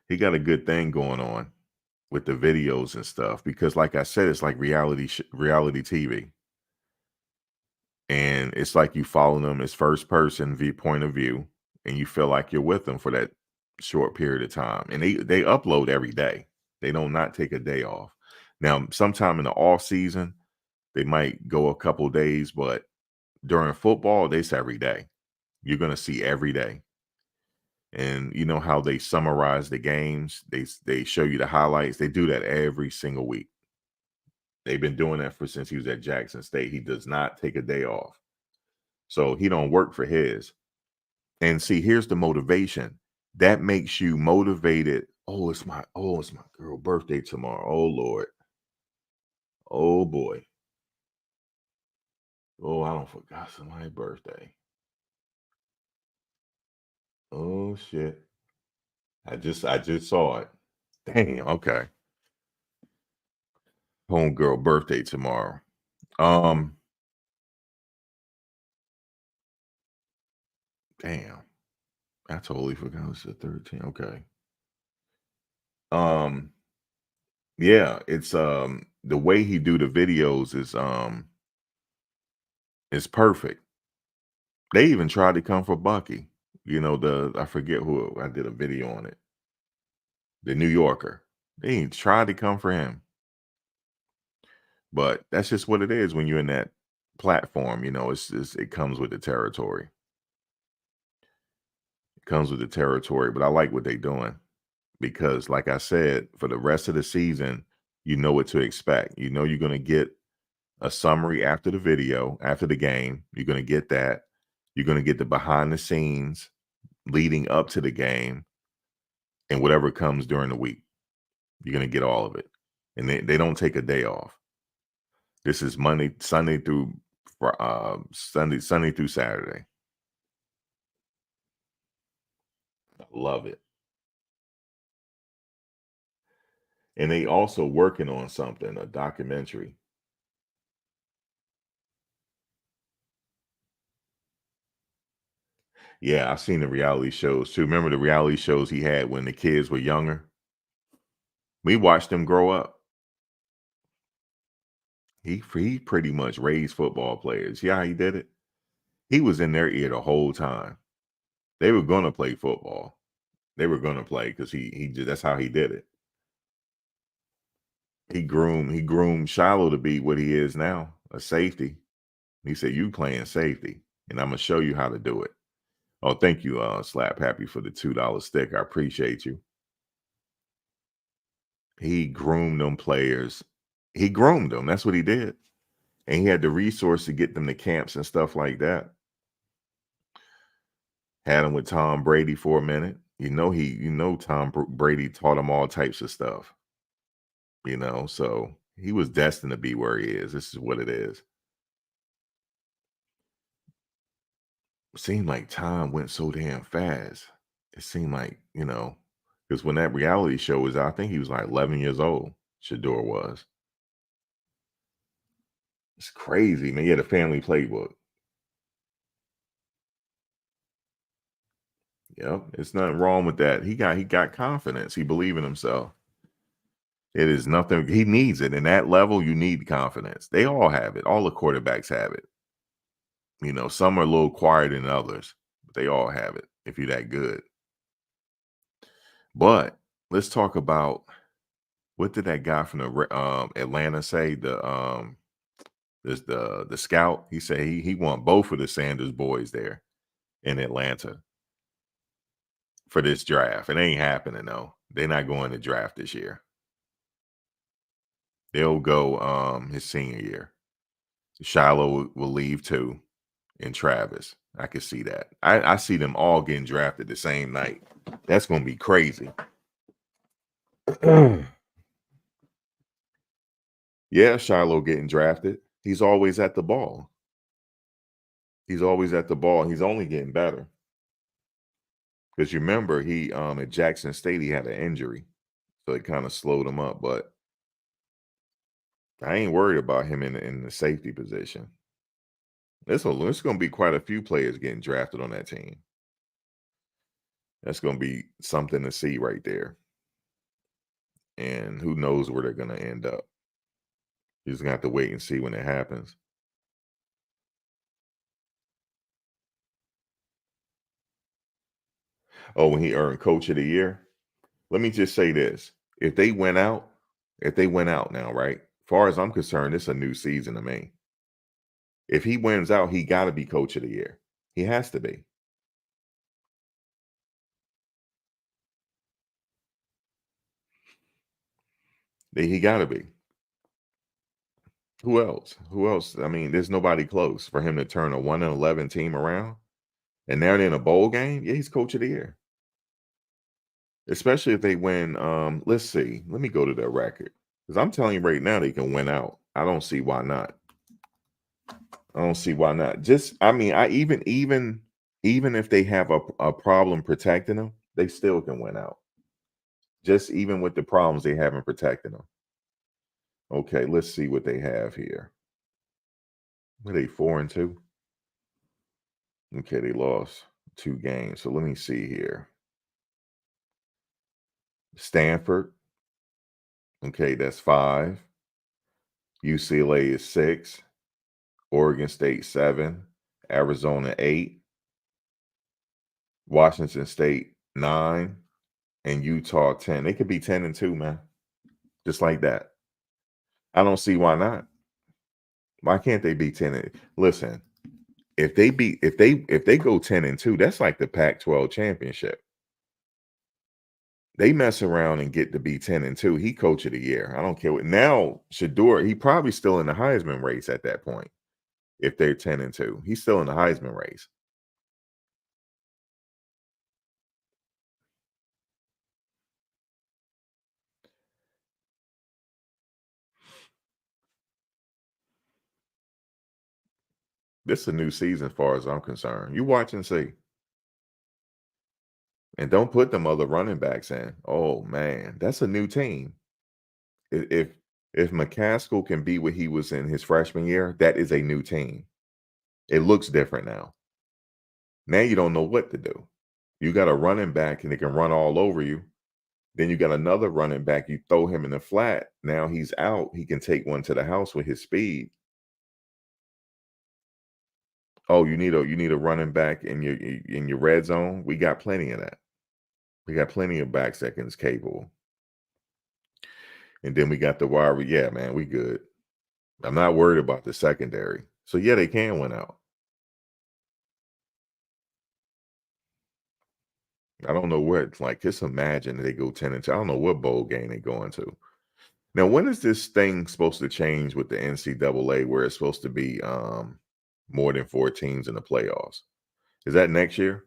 he got a good thing going on with the videos and stuff because, like I said, it's like reality TV, and it's like you follow them as first person point of view, and you feel like you're with them for that short period of time. And they upload every day. They don't not take a day off. Now, sometime in the off season, they might go a couple days, but during football, it's every day. You're gonna see every day. And you know how they summarize the games? They show you the highlights. They do that every single week. They've been doing that for since he was at Jackson State. He does not take a day off. So he don't work for his. And see, here's the motivation. that makes you motivated. It's my girl birthday tomorrow. Oh Lord. Oh boy. Oh, I don't forgot somebody's birthday. Oh shit. I just saw it. Damn, okay. Homegirl birthday tomorrow. Um, damn. I totally forgot it's the 13th. Okay. Um, yeah, it's the way he do the videos is perfect. They even tried to come for Bucky. I forget who I did a video on it. The New Yorker. They ain't tried to come for him. But that's just what it is when you're in that platform, it comes with the territory. It comes with the territory, but I like what they're doing because like I said, for the rest of the season, you know what to expect. You know you're going to get a summary after the video, after the game. You're going to get that. You're going to get the behind the scenes leading up to the game and whatever comes during the week. You're going to get all of it. And they don't take a day off. This is Sunday through Saturday. I love it. And they also working on something, a documentary. Yeah, I've seen the reality shows too. Remember the reality shows he had when the kids were younger? We watched them grow up. He pretty much raised football players. See how he did it? He was in their ear the whole time. They were gonna play football. They were gonna play because that's how he did it. He groomed Shiloh to be what he is now, a safety. He said, "You playing safety, and I'm gonna show you how to do it." Oh, thank you, Slap Happy, for the $2 stick. I appreciate you. He groomed them players. He groomed them. That's what he did. And he had the resource to get them to camps and stuff like that. Had him with Tom Brady for a minute. Brady taught him all types of stuff. So he was destined to be where he is. This is what it is. Seemed like time went so damn fast. It seemed like, because when that reality show was out, I think he was like 11 years old. Shedeur was. It's crazy, man. He had a family playbook. Yep, it's nothing wrong with that. He got confidence. He believed in himself. It is nothing. He needs it. In that level, you need confidence. They all have it. All the quarterbacks have it. Some are a little quieter than others, but they all have it if you're that good. But let's talk about what did that guy from the Atlanta say? The scout. He said he want both of the Sanders boys there in Atlanta for this draft. It ain't happening though. They're not going to draft this year. They'll go his senior year. Shiloh will leave too, and Travis. I can see that. I see them all getting drafted the same night. That's gonna be crazy. Yeah, Shiloh getting drafted. He's always at the ball. He's always at the ball. He's only getting better. Because you remember he at Jackson State he had an injury. So it kind of slowed him up. But I ain't worried about him in the safety position. There's gonna be quite a few players getting drafted on that team. That's gonna be something to see right there. And who knows where they're gonna end up. You're just gonna have to wait and see when it happens. Oh, when he earned coach of the year. Let me just say this. If they went out, if they went out now, right? Far as I'm concerned, it's a new season to me. If he wins out, he gotta be coach of the year. He has to be. He gotta be. Who else? Who else? I mean, there's nobody close for him to turn a 1-11 team around. And now they're in a bowl game. Yeah, he's coach of the year. especially if they win. Let's see. Let me go to their record because I'm telling you right now they can win out. I don't see why not. I don't see why not. Just I mean, I even if they have a problem protecting them, they still can win out. Just even with the problems they have in protecting them. Okay, let's see what they have here. Were they 4-2? Okay, they lost 2 games. So let me see here. Stanford. Okay, that's 5. UCLA is 6. Oregon State 7. Arizona 8. Washington State 9. And Utah 10. They could be 10-2, man. Just like that. I don't see why not. Why can't they be 10? Listen, if they go 10-2, that's like the Pac-12 championship. They mess around and get to be 10-2. He coach of the year. I don't care what now. Shedeur, he probably still in the Heisman race at that point. If they're 10-2, he's still in the Heisman race. This is a new season, as far as I'm concerned. You watch and see. And don't put them other running backs in. Oh man, that's a new team. If McCaskill can be what he was in his freshman year, that is a new team. It looks different now. Now you don't know what to do. You got a running back and they can run all over you. Then you got another running back, you throw him in the flat. Now he's out. He can take one to the house with his speed. Oh, you need a running back in your red zone. We got plenty of that. We got plenty of backs that can is capable. And then we got the wide. Yeah, man, we good. I'm not worried about the secondary. So yeah, they can win out. I don't know what. Like, just imagine they go 10-2. I don't know what bowl game they going to. Now, when is this thing supposed to change with the NCAA where it's supposed to be more than 4 teams in the playoffs? Is that next year?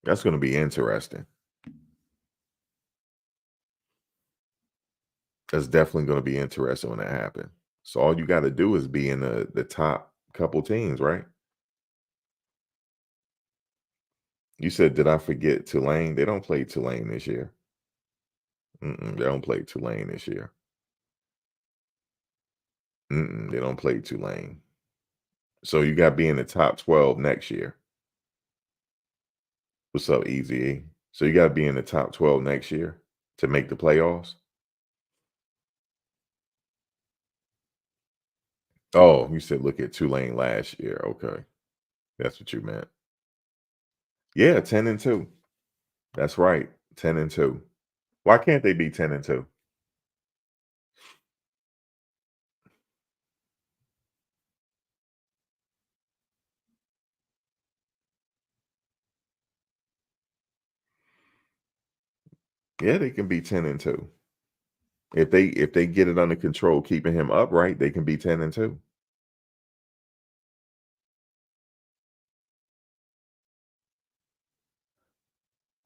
That's going to be interesting. That's definitely going to be interesting when that happens. So all you got to do is be in the top couple teams, right? You said, did I forget Tulane? They don't play Tulane this year. They don't play Tulane this year. They don't play Tulane. So you got to be in the top 12 next year. What's up, Easy? So you got to be in the top 12 next year to make the playoffs. Oh, you said look at Tulane last year. Okay. That's what you meant. Yeah, 10-2. That's right. 10-2. Why can't they be 10-2? Yeah, they can be 10-2. If they get it under control, keeping him upright, they can be 10-2.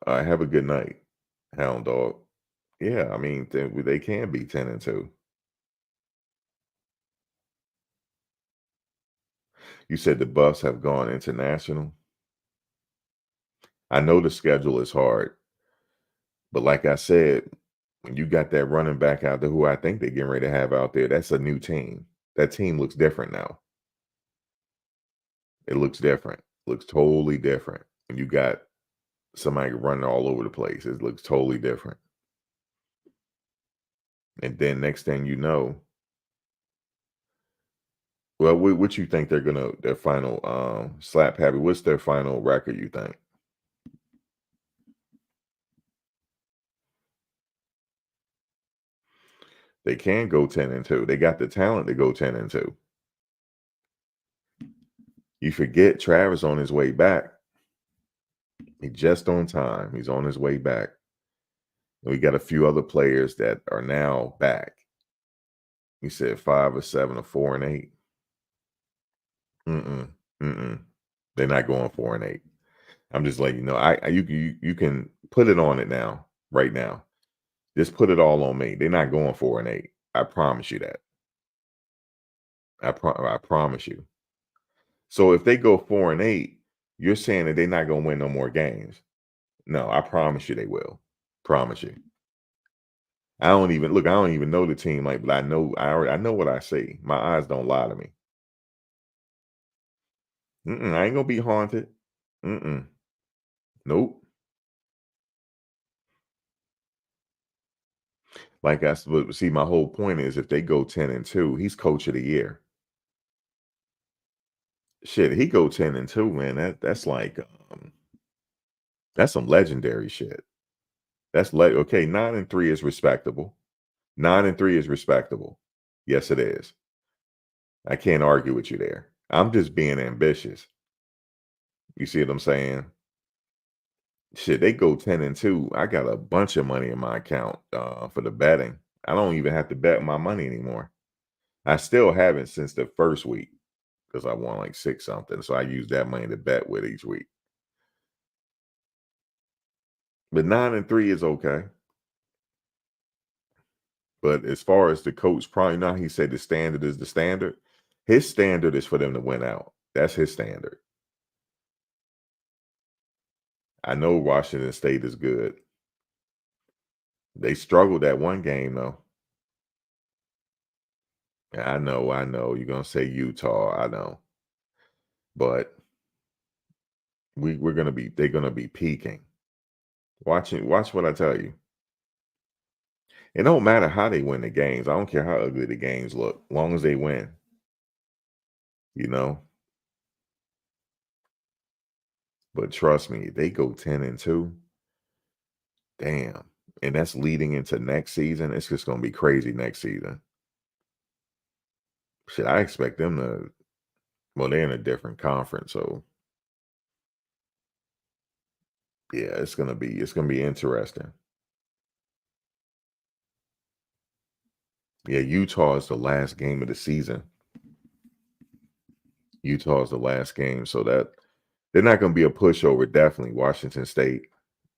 Have a good night, Hound Dog. Yeah, I mean they can be 10-2. You said the Buffs have gone international. I know the schedule is hard, but like I said, when you got that running back out there who I think they're getting ready to have out there, that's a new team. That team looks different now. It looks different. Looks totally different. And you got somebody running all over the place. It looks totally different. And then next thing you know, well, what you think they're gonna their final slap happy? What's their final record? You think they can go 10-2? They got the talent to go 10-2. You forget Travis on his way back. He just on time. He's on his way back. And we got a few other players that are now back. He said 5 or 7 or 4-8. Mm-mm. Mm-mm. They're not going 4-8. I'm just letting you know. You can put it on it now, right now. Just put it all on me. They're not going 4-8. I promise you that. I promise you. So if they go 4-8, you're saying that they're not gonna win no more games. No, I promise you they will. Promise you. I don't even look. I don't even know the team like, but I know what I see. My eyes don't lie to me. I ain't gonna be haunted. Mm-mm. Nope. Like but see, my whole point is if they go 10-2, he's coach of the year. Shit, he go 10-2, man. That's like that's some legendary shit. That's like okay, 9-3 is respectable. 9-3 is respectable. Yes, it is. I can't argue with you there. I'm just being ambitious. You see what I'm saying? Shit, they go 10-2. I got a bunch of money in my account for the betting. I don't even have to bet my money anymore. I still haven't since the first week because I won like six something. So I use that money to bet with each week. But 9-3 is okay. But as far as the coach, probably not, he said the standard is the standard. His standard is for them to win out. That's his standard. I know Washington State is good. They struggled that one game though. I know. You're gonna say Utah, I know. But they're gonna be peaking. Watch what I tell you. It don't matter how they win the games. I don't care how ugly the games look, long as they win, you know. But trust me, they go 10-2. Damn. And that's leading into next season. It's just gonna be crazy next season. Shit, I expect them to well, they're in a different conference, so yeah, it's gonna be interesting. Yeah, Utah is the last game of the season. Utah is the last game, so that they're not gonna be a pushover, definitely. Washington State,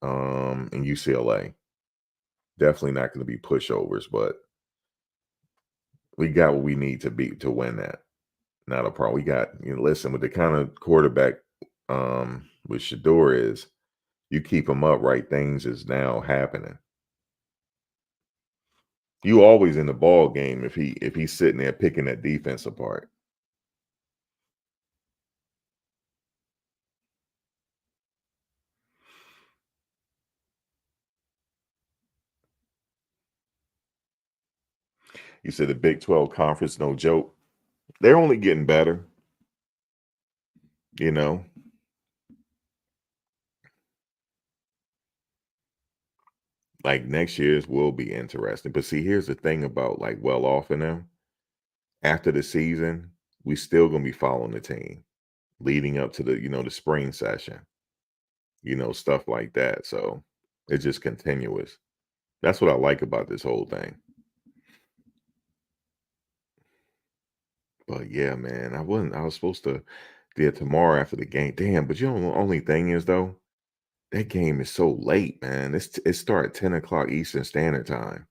and UCLA. Definitely not gonna be pushovers, but we got what we need to beat to win that. Not a problem. We got, listen, with the kind of quarterback with Shedeur is, you keep him upright, things is now happening. You always in the ball game if he's sitting there picking that defense apart. You said the Big 12 conference, no joke. They're only getting better, you know. Like next year's will be interesting. But see, here's the thing about like well off in them. After the season, we still gonna be following the team leading up to the spring session, stuff like that. So it's just continuous. That's what I like about this whole thing. But yeah, man, I was supposed to do tomorrow after the game. Damn, but the only thing is though, that game is so late, man. It start 10 o'clock Eastern Standard Time.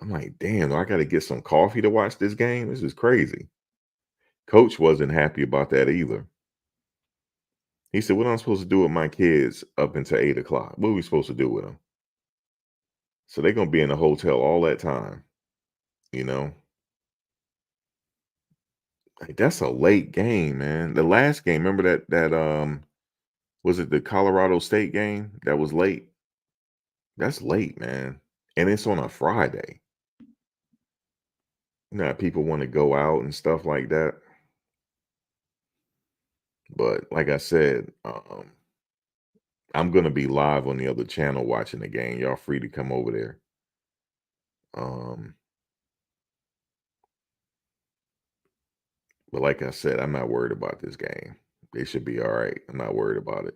I'm like, damn, do I gotta get some coffee to watch this game? This is crazy. Coach wasn't happy about that either. He said, "What am I supposed to do with my kids up until 8 o'clock? What are we supposed to do with them?" So they're gonna be in the hotel all that time, you know. Like, that's a late game, man. The last game, remember that was it the Colorado State game that was late? That's late, man. And it's on a Friday. People want to go out and stuff like that. But like I said, I'm gonna be live on the other channel watching the game. Y'all free to come over there. Um, but like I said, I'm not worried about this game. They should be all right. I'm not worried about it.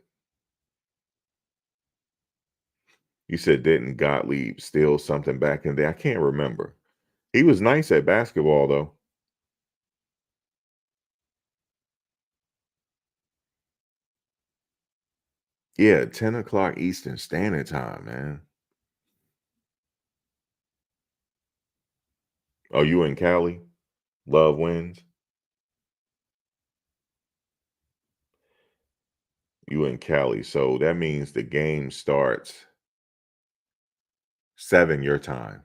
You said didn't Gottlieb steal something back in there? I can't remember. He was nice at basketball though. Yeah, 10 o'clock Eastern Standard Time, man. Oh, you in Cali? Love wins. You in Cali. So that means the game starts 7 your time.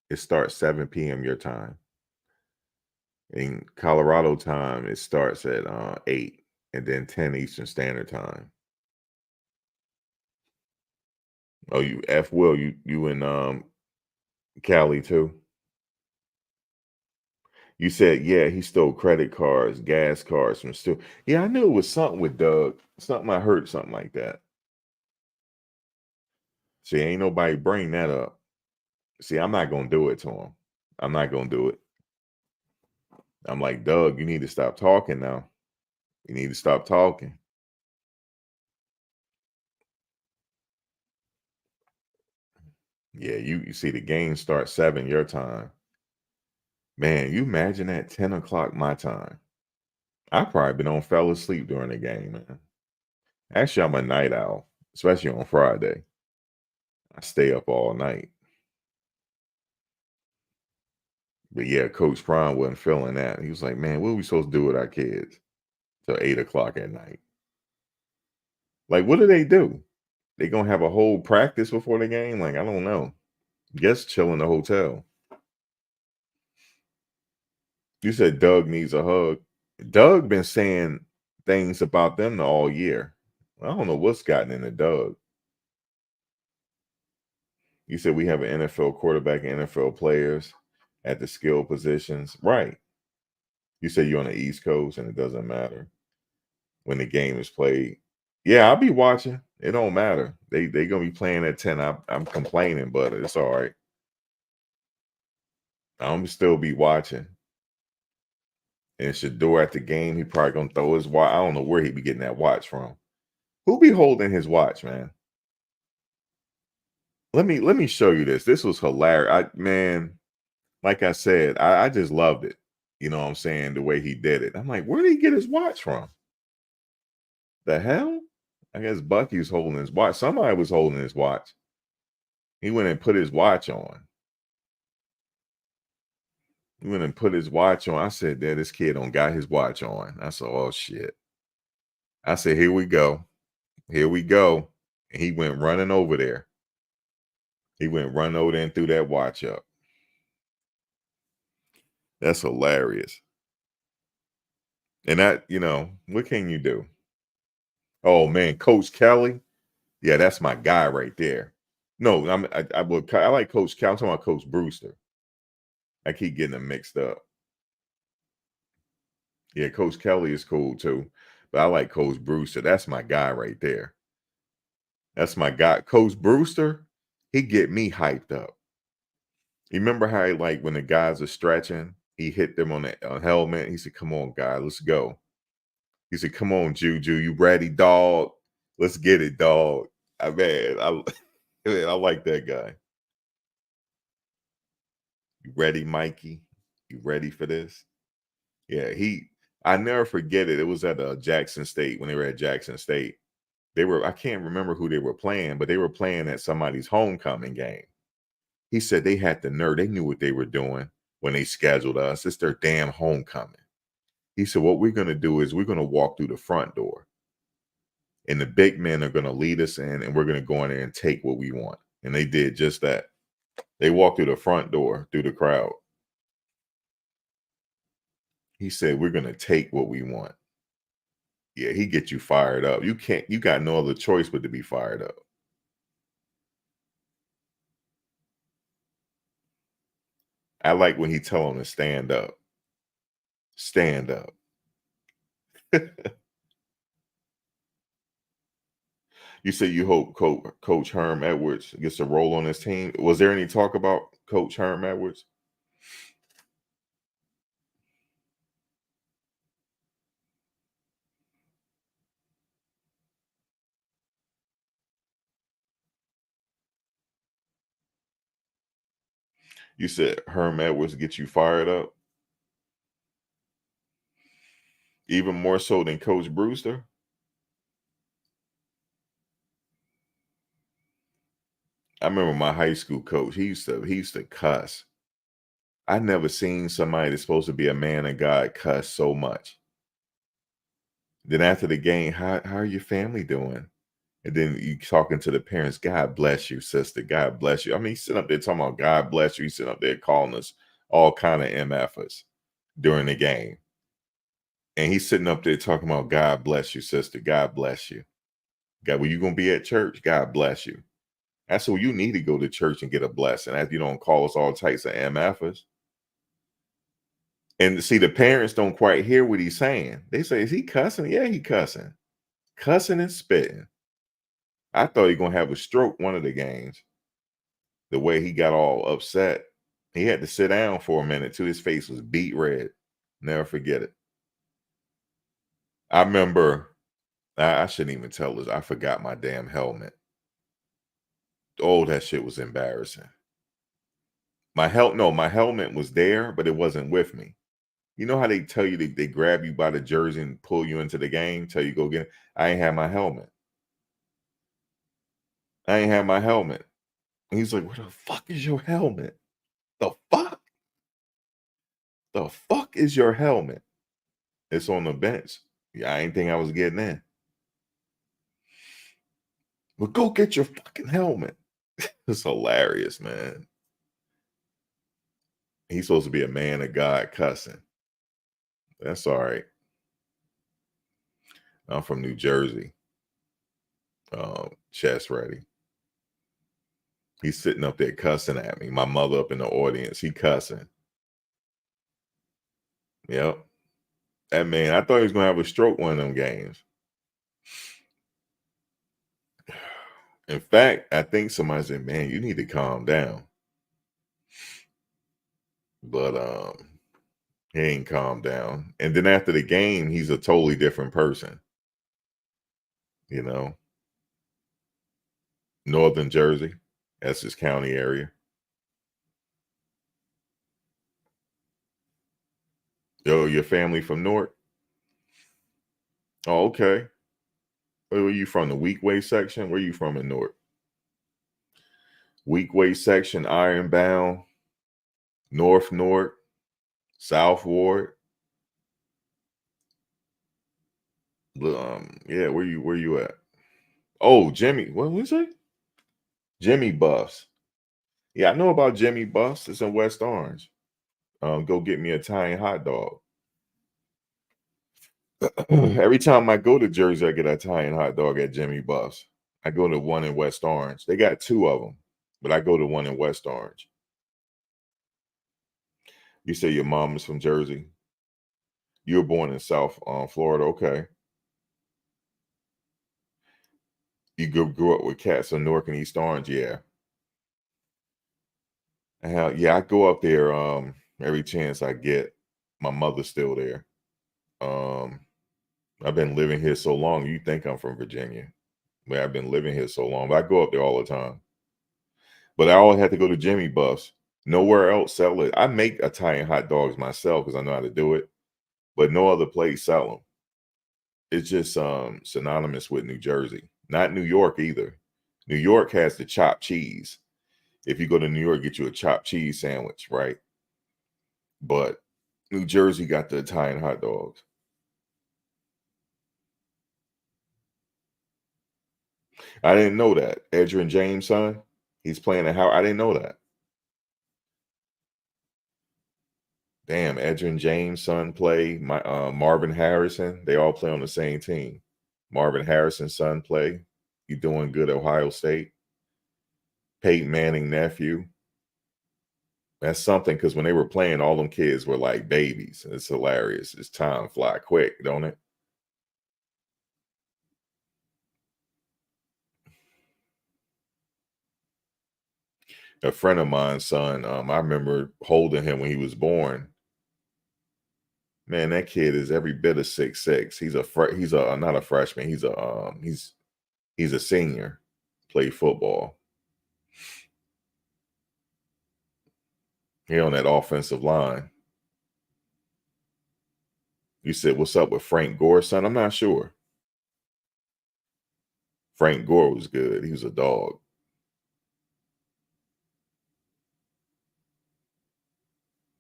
It starts 7 p.m. your time. In Colorado time, it starts at 8 and then 10 Eastern Standard Time. Oh, you F Will, you in Cali too? You said, yeah, he stole credit cards, gas cards from still. Yeah, I knew it was something with Doug. Something I heard something like that. See, ain't nobody bring that up. See, I'm not gonna do it to him. I'm not gonna do it. I'm like, Doug, you need to stop talking now. You need to stop talking. Yeah, you see the game starts 7 your time. Man, you imagine that 10 o'clock my time. I probably been on fell asleep during the game, man. Actually, I'm a night owl, especially on Friday. I stay up all night. But yeah, Coach Prime wasn't feeling that. He was like, man, what are we supposed to do with our kids till 8 o'clock at night? Like, what do they do? They gonna have a whole practice before the game? Like, I don't know. Guess chill in the hotel. You said Doug needs a hug. Doug been saying things about them all year. I don't know what's gotten into Doug. You said we have an NFL quarterback and NFL players at the skill positions. Right. You said you're on the East Coast and it doesn't matter when the game is played. Yeah, I'll be watching. It don't matter. They gonna be playing at 10. I'm complaining, but it's all right. I'm still be watching. And Shedeur at the game, he probably gonna throw his watch. I don't know where he be getting that watch from. Who be holding his watch, man? Let me show you this. This was hilarious. Man, like I said, I just loved it. You know what I'm saying? The way he did it. I'm like, where did he get his watch from? The hell? I guess Bucky was holding his watch. Somebody was holding his watch. He went and put his watch on. He went and put his watch on. I said, "Dad, this kid don't got his watch on." I said, "Oh shit." I said, "Here we go. Here we go." And he went running over there. He went running over there and threw that watch up. That's hilarious. And that, what can you do? Oh man, Coach Kelly. Yeah, that's my guy right there. No, I like Coach Kelly. I'm talking about Coach Brewster. I keep getting them mixed up. Yeah, Coach Kelly is cool too. But I like Coach Brewster. That's my guy right there. That's my guy. Coach Brewster, he get me hyped up. You remember how like when the guys are stretching, he hit them on the helmet. He said, "Come on, guy, let's go." He said, "Come on, Juju, you ready, dog? Let's get it, dog." Man, man, I like that guy. You ready, Mikey? You ready for this? Yeah, I never forget it. It was at Jackson State when they were at Jackson State. I can't remember who they were playing, but they were playing at somebody's homecoming game. He said they had the nerve. They knew what they were doing when they scheduled us. It's their damn homecoming. He said, what we're going to do is we're going to walk through the front door and the big men are going to lead us in and we're going to go in there and take what we want. And they did just that. They walked through the front door, through the crowd. He said, we're going to take what we want. Yeah, he get you fired up. You got no other choice but to be fired up. I like when he tell them to stand up. Stand up. You said you hope Coach Herm Edwards gets a role on his team. Was there any talk about Coach Herm Edwards? You said Herm Edwards get you fired up even more so than Coach Brewster. I remember my high school coach. He used to cuss. I never seen somebody that's supposed to be a man of God cuss so much. Then after the game, how are your family doing? And then you talking to the parents, God bless you, sister. God bless you. I mean, he's sitting up there talking about God bless you. He's sitting up there calling us all kind of MFers during the game. And he's sitting up there talking about God bless you, sister. God bless you. God, well, you gonna be at church? God bless you. That's what you need to go to church and get a blessing. As you don't call us all types of MFers. And see, the parents don't quite hear what he's saying. They say, is he cussing? Yeah, he cussing. Cussing and spitting. I thought he gonna have a stroke one of the games. The way he got all upset. He had to sit down for a minute too. His face was beet red. Never forget it. I remember, I shouldn't even tell this. I forgot my damn helmet. Oh, that shit was embarrassing. My helmet was there, but it wasn't with me. You know how they tell you they grab you by the jersey and pull you into the game, tell you go get it? I ain't have my helmet. I ain't have my helmet. And he's like, where the fuck is your helmet? The fuck? The fuck is your helmet? It's on the bench. Yeah, I ain't think I was getting in. Well, go get your fucking helmet. It's hilarious, man. He's supposed to be a man of God cussing. That's all right. I'm from New Jersey. Chest ready. He's sitting up there cussing at me. My mother up in the audience. He cussing. Yep. That man, I thought he was gonna have a stroke one of them games. In fact, I think somebody said, man, you need to calm down. But he ain't calmed down. And then after the game, he's a totally different person. You know, Northern Jersey, that's his county area. Yo, your family from North? Oh, okay. Where are you from? The Weekway section? Where you from in North? Weekway section, Ironbound, North, South Ward. Yeah, where you at? Oh, Jimmy. What was it? Jimmy Buffs. Yeah, I know about Jimmy Buffs. It's in West Orange. Go get me a Italian hot dog. Every time I go to Jersey, I get an Italian hot dog at Jimmy Buffs. I go to one in West Orange. They got two of them, but I go to one in West Orange. You say your mom is from Jersey. You were born in South Florida. Okay. You grew up with cats in Newark and East Orange. Yeah. Yeah, I go up there every chance I get. My mother's still there. Um, I've been living here so long. You think I'm from Virginia. But I've been living here so long. But I go up there all the time. But I always had to go to Jimmy Buffs. Nowhere else sell it. I make Italian hot dogs myself because I know how to do it. But no other place sell them. It's just synonymous with New Jersey. Not New York either. New York has the chopped cheese. If you go to New York, get you a chopped cheese sandwich, right? But New Jersey got the Italian hot dogs. I didn't know that. Edgerrin James' son, he's playing a how I didn't know that. Damn, Edgerrin James' son play. My Marvin Harrison, they all play on the same team. Marvin Harrison's son play. You doing good at Ohio State. Peyton Manning nephew. That's something because when they were playing, all them kids were like babies. It's hilarious. It's time fly quick, don't it? A friend of mine's son, I remember holding him when he was born. Man, that kid is every bit of 6'6". He's a not a freshman. He's a senior. Play football. He on that offensive line. You said, what's up with Frank Gore's son? I'm not sure. Frank Gore was good. He was a dog.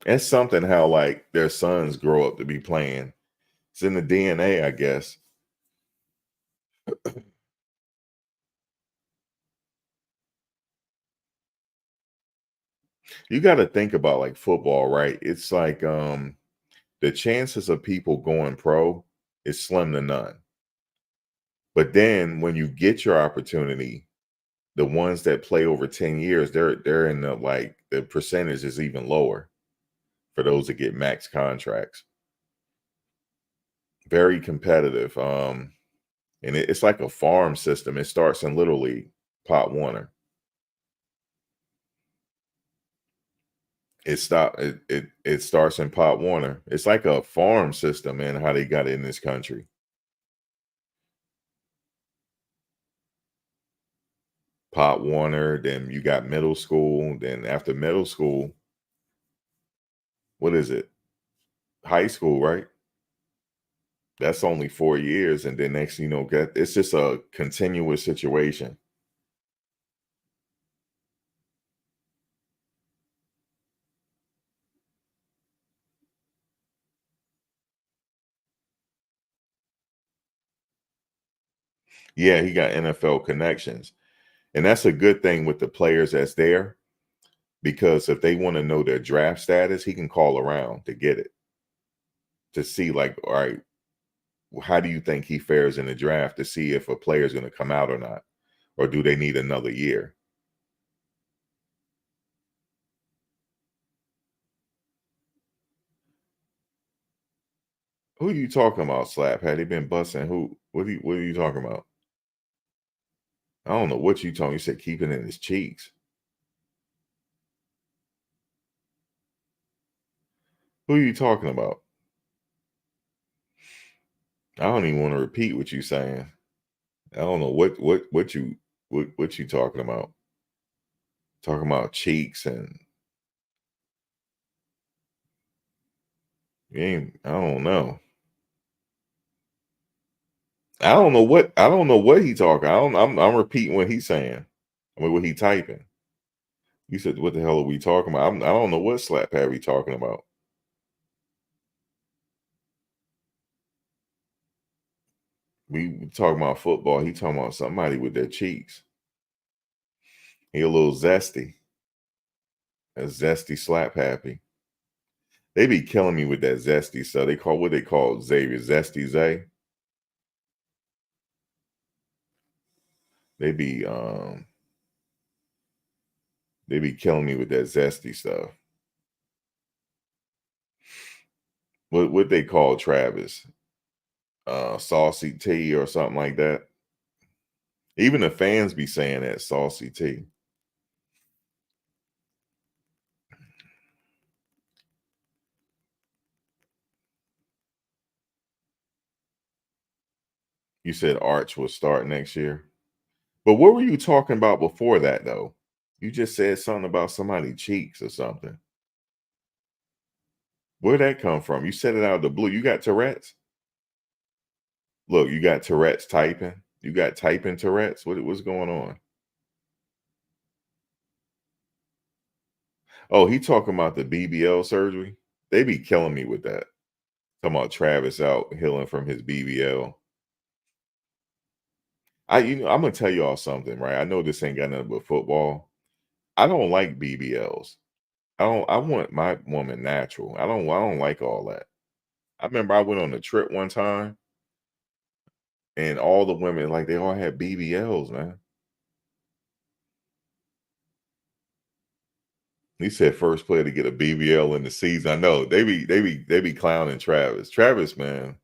It's something how like their sons grow up to be playing. It's in the DNA, I guess. You got to think about like football, right? It's like the chances of people going pro is slim to none. But then when you get your opportunity, the ones that play over 10 years, they're in the like the percentage is even lower for those that get max contracts. Very competitive. And it's like a farm system. It starts in Little League, Pop Warner. It starts in Pop Warner. It's like a farm system, man, how they got it in this country. Pop Warner, then you got middle school, then after middle school, what is it? High school, right? That's only 4 years, and then next thing you know, get it's just a continuous situation. Yeah, he got NFL connections. And that's a good thing with the players that's there because if they want to know their draft status, he can call around to get it to see, like, all right, how do you think he fares in the draft to see if a player is going to come out or not? Or do they need another year? Who are you talking about, Slap? Had he been busting who? What are you talking about? I don't know what you talking. You said keeping in his cheeks. Who are you talking about? I don't even want to repeat what you saying. I don't know what you talking about. Talking about cheeks and you ain't, I don't know. I don't know what he talking. I'm repeating what he's saying. I mean what he typing. You said what the hell are we talking about? I don't know what slap have we talking about. We talking about football. He talking about somebody with their cheeks. He a little zesty. A zesty slap happy. They be killing me with that zesty stuff. They call what they call Xavier Zesty Zay. They be um they be killing me with that zesty stuff. What they call Travis? Saucy T or something like that. Even the fans be saying that Saucy T. You said Arch will start next year. But what were you talking about before that though? You just said something about somebody cheeks or something. Where'd that come from? You said it out of the blue. You got Tourette's? Look, you got Tourette's typing. You got typing Tourette's. What's going on? Oh, he talking about the BBL surgery. They be killing me with that. Talking about Travis out healing from his BBL. I'm gonna tell y'all something, right? I know this ain't got nothing but football. I don't like BBLs. I want my woman natural. I don't like all that. I remember I went on a trip one time and all the women, like they all had BBLs, man. He said first player to get a BBL in the season. I know they be clowning Travis. Travis, man,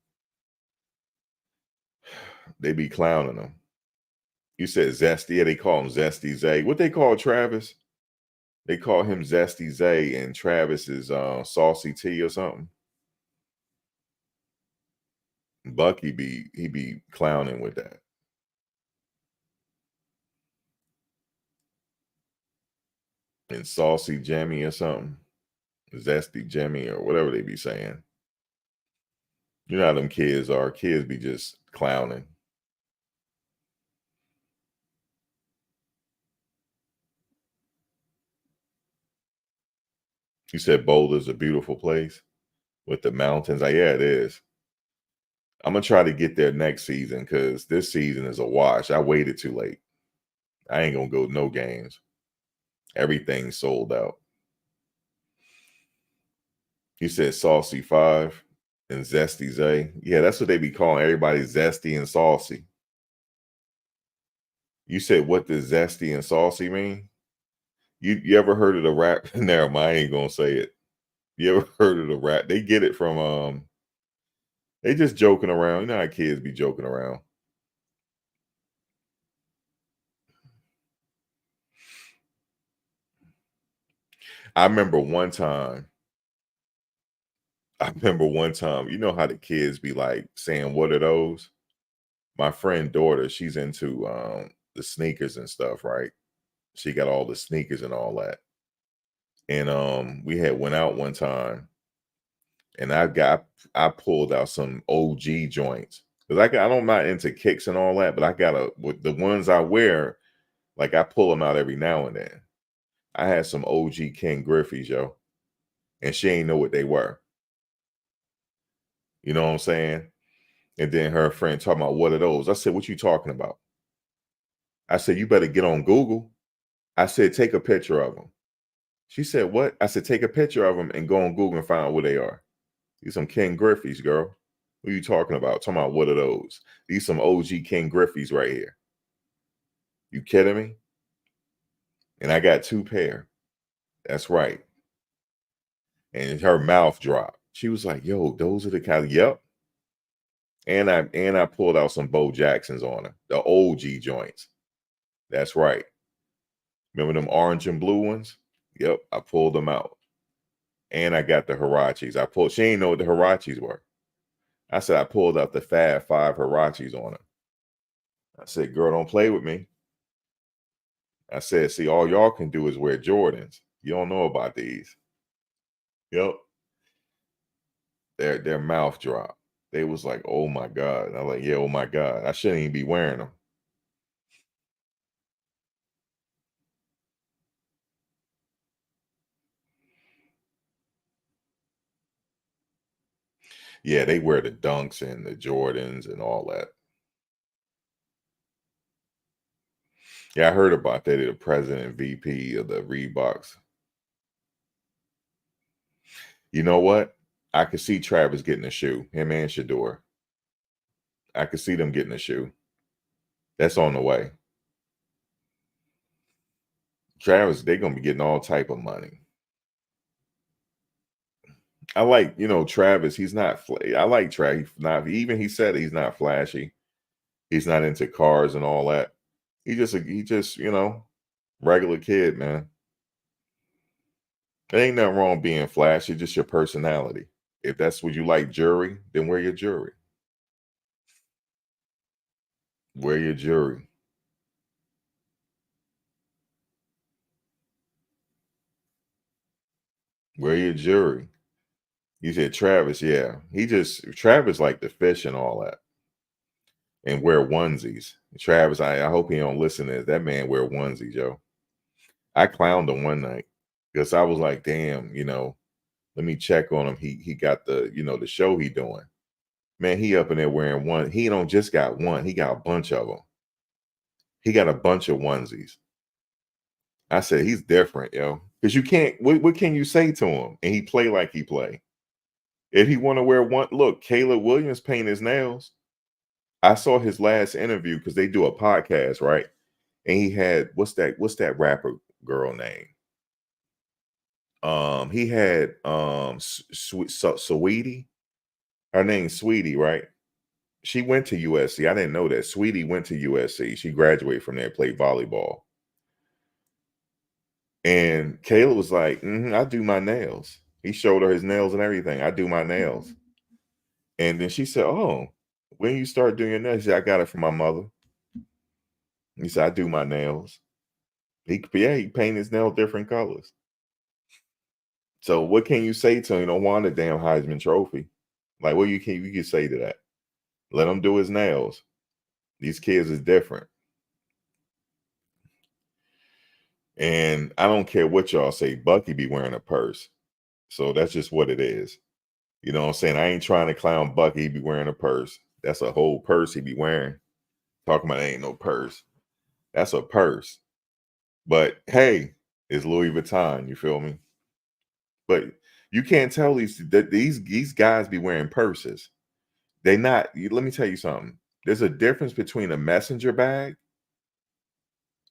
they be clowning him. You said Zesty. Yeah, they call him Zesty Zay. What they call Travis? They call him Zesty Zay, and Travis is Saucy T or something. Bucky he be clowning with that. And Saucy Jemmy or something. Zesty Jemmy or whatever they be saying. You know how them kids are. Kids be just clowning. You said Boulder's a beautiful place with the mountains. Yeah, it is. I'm gonna try to get there next season because this season is a wash. I waited too late. I ain't gonna go no games. Everything's sold out. You said Saucy 5 and Zesty Zay. Yeah, that's what they be calling everybody, zesty and saucy. You said, what does zesty and saucy mean? You ever heard of the rap? Never mind, I ain't gonna say it. You ever heard of the rap? They get it from they just joking around. You know how kids be joking around. I remember one time, you know how the kids be like saying, what are those? My friend daughter, she's into the sneakers and stuff, right? She got all the sneakers and all that. And we had went out one time and I pulled out some OG joints. Because I'm not into kicks and all that, but I got with the ones I wear, like I pull them out every now and then. I had some OG Ken Griffey's, yo. And she ain't know what they were. You know what I'm saying? And then her friend talking about, what are those? I said, what you talking about? I said, you better get on Google. I said, take a picture of them. She said, what? I said, take a picture of them and go on Google and find out what they are. These some Ken Griffey's, girl. What are you talking about? Talking about what are those? These some OG Ken Griffey's right here. You kidding me? And I got 2 pair. That's right. And her mouth dropped. She was like, yo, those are the kind of, yep. And I pulled out some Bo Jacksons on her, the OG joints. That's right. Remember them orange and blue ones? Yep, I pulled them out. And I got the Hirachis. She ain't know what the Hirachis were. I said, I pulled out the Fab 5 Hirachis on her. I said, girl, don't play with me. I said, see, all y'all can do is wear Jordans. You don't know about these. Yep. Their mouth dropped. They was like, oh my God. And I'm like, yeah, oh my God. I shouldn't even be wearing them. Yeah, they wear the Dunks and the Jordans and all that. Yeah, I heard about that. They're the president and VP of the Reeboks. You know what? I could see Travis getting a shoe. Him and Shedeur. I could see them getting a shoe. That's on the way. Travis, they're gonna be getting all type of money. I like, Travis. He's not. I like Travis. Not even he said he's not flashy. He's not into cars and all that. He just regular kid, man. There ain't nothing wrong being flashy. Just your personality. If that's what you like, jewelry, then wear your jewelry. Wear your jewelry. Wear your jewelry. You said Travis, yeah. Travis like the fish and all that. And wear onesies. Travis, I hope he don't listen to this. That man wear onesies, yo. I clowned him one night because I was like, damn, let me check on him. He got the show he doing. Man, he up in there wearing one. He don't just got one. He got a bunch of them. He got a bunch of onesies. I said, he's different, yo. Because you can't, what can you say to him? And he play like he play. If he want to wear one, look, Caleb Williams paint his nails. I saw his last interview because they do a podcast, right? And he had what's that rapper girl name? He had Sweetie. Her name's Sweetie, right? She went to USC. I didn't know that. Sweetie went to USC. She graduated from there, played volleyball. And Kayla was like, I do my nails. He showed her his nails and everything. I do my nails. And then she said, oh, when you start doing your nails? She said, I got it from my mother. He said, I do my nails. He paint his nails different colors. So what can you say to him? You don't want a damn Heisman Trophy. Like, what you can say to that? Let him do his nails. These kids is different. And I don't care what y'all say. Bucky be wearing a purse. So that's just what it is. You know what I'm saying? I ain't trying to clown Bucky. He be wearing a purse. That's a whole purse he be wearing. Talking about ain't no purse. That's a purse. But hey, it's Louis Vuitton. You feel me? But you can't tell these guys be wearing purses. They not. Let me tell you something. There's a difference between a messenger bag.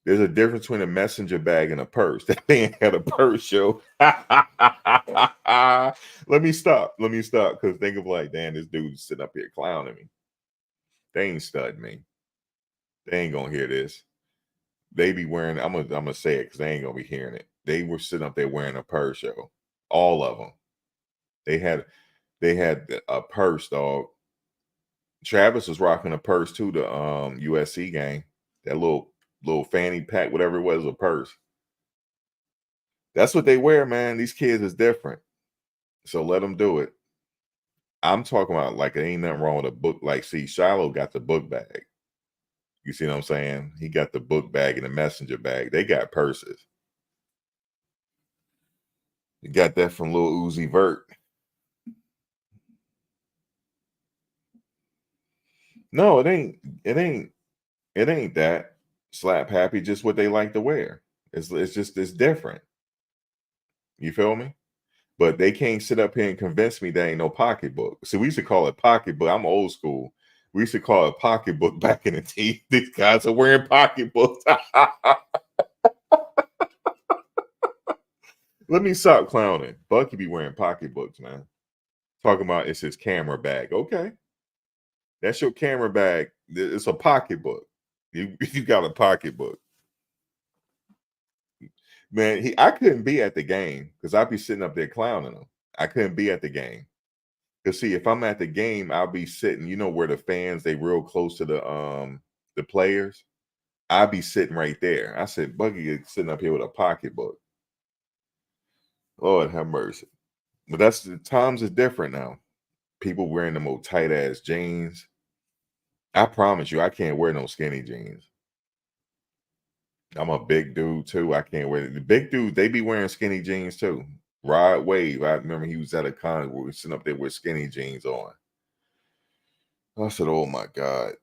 There's a difference between a messenger bag and a purse. That man had a purse, yo. Let me stop. Because think of like, damn, this dude's sitting up here clowning me. They ain't studying me. They ain't gonna hear this. They be wearing. I'm gonna say it because they ain't gonna be hearing it. They were sitting up there wearing a purse, yo. All of them. They had a purse, dog. Travis was rocking a purse too. The USC game. That little fanny pack, whatever it was, a purse. That's what they wear, man. These kids is different. So let them do it. I'm talking about like there ain't nothing wrong with a book. Like, see, Shiloh got the book bag. You see what I'm saying? He got the book bag and the messenger bag. They got purses. You got that from Lil Uzi Vert. No, it ain't that. Slap happy, just what they like to wear. It's different. You feel me? But they can't sit up here and convince me there ain't no pocketbook. See, we used to call it pocketbook. I'm old school. We used to call it pocketbook back in the day. These guys are wearing pocketbooks. Let me stop clowning. Bucky be wearing pocketbooks, man. Talking about it's his camera bag. Okay. That's your camera bag. It's a pocketbook. You got a pocketbook. Man, I couldn't be at the game because I'd be sitting up there clowning him. I couldn't be at the game. Because see, if I'm at the game, I'll be sitting, you know, where the fans, they real close to the players. I'll be sitting right there. I said, Bucky is sitting up here with a pocketbook. Lord have mercy. But that's the times is different now. People wearing them old tight ass jeans. I promise you, I can't wear no skinny jeans. I'm a big dude too. I can't wear the big dudes. They be wearing skinny jeans too. Rod Wave. I remember he was at a con where we was sitting up there with skinny jeans on. I said, "Oh my God,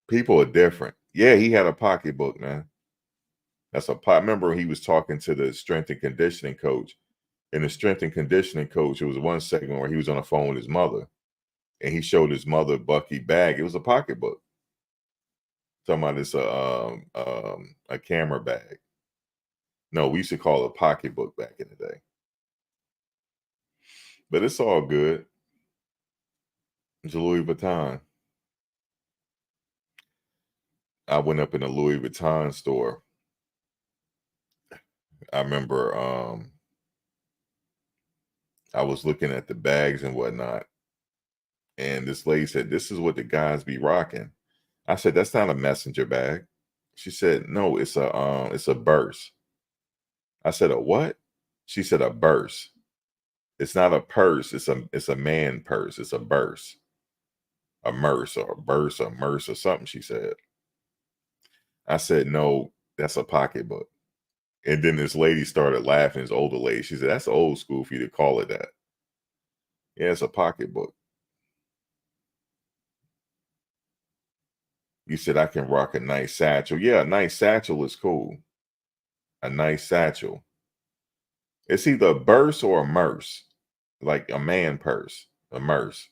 people are different." Yeah, he had a pocketbook, man. That's a pot. Remember, he was talking to the strength and conditioning coach. And the strength and conditioning coach, it was one segment where he was on the phone with his mother, and he showed his mother Bucky bag. It was a pocketbook. Talking about this a camera bag. No, we used to call it a pocketbook back in the day. But it's all good. It's a Louis Vuitton. I went up in a Louis Vuitton store. I remember I was looking at the bags and whatnot. And this lady said, "This is what the guys be rocking." I said, "That's not a messenger bag." She said, "No, it's a burst." I said, "A what?" She said, "A burst. It's not a purse, it's a man purse. It's a burst. A merce or a burst or merce or something," she said. I said, "No, that's a pocketbook." And then this lady started laughing, this older lady. She said, "That's old school for you to call it that." Yeah, it's a pocketbook. You said I can rock a nice satchel. Yeah, a nice satchel is cool. A nice satchel. It's either a burse or a merce, like a man purse, a merce.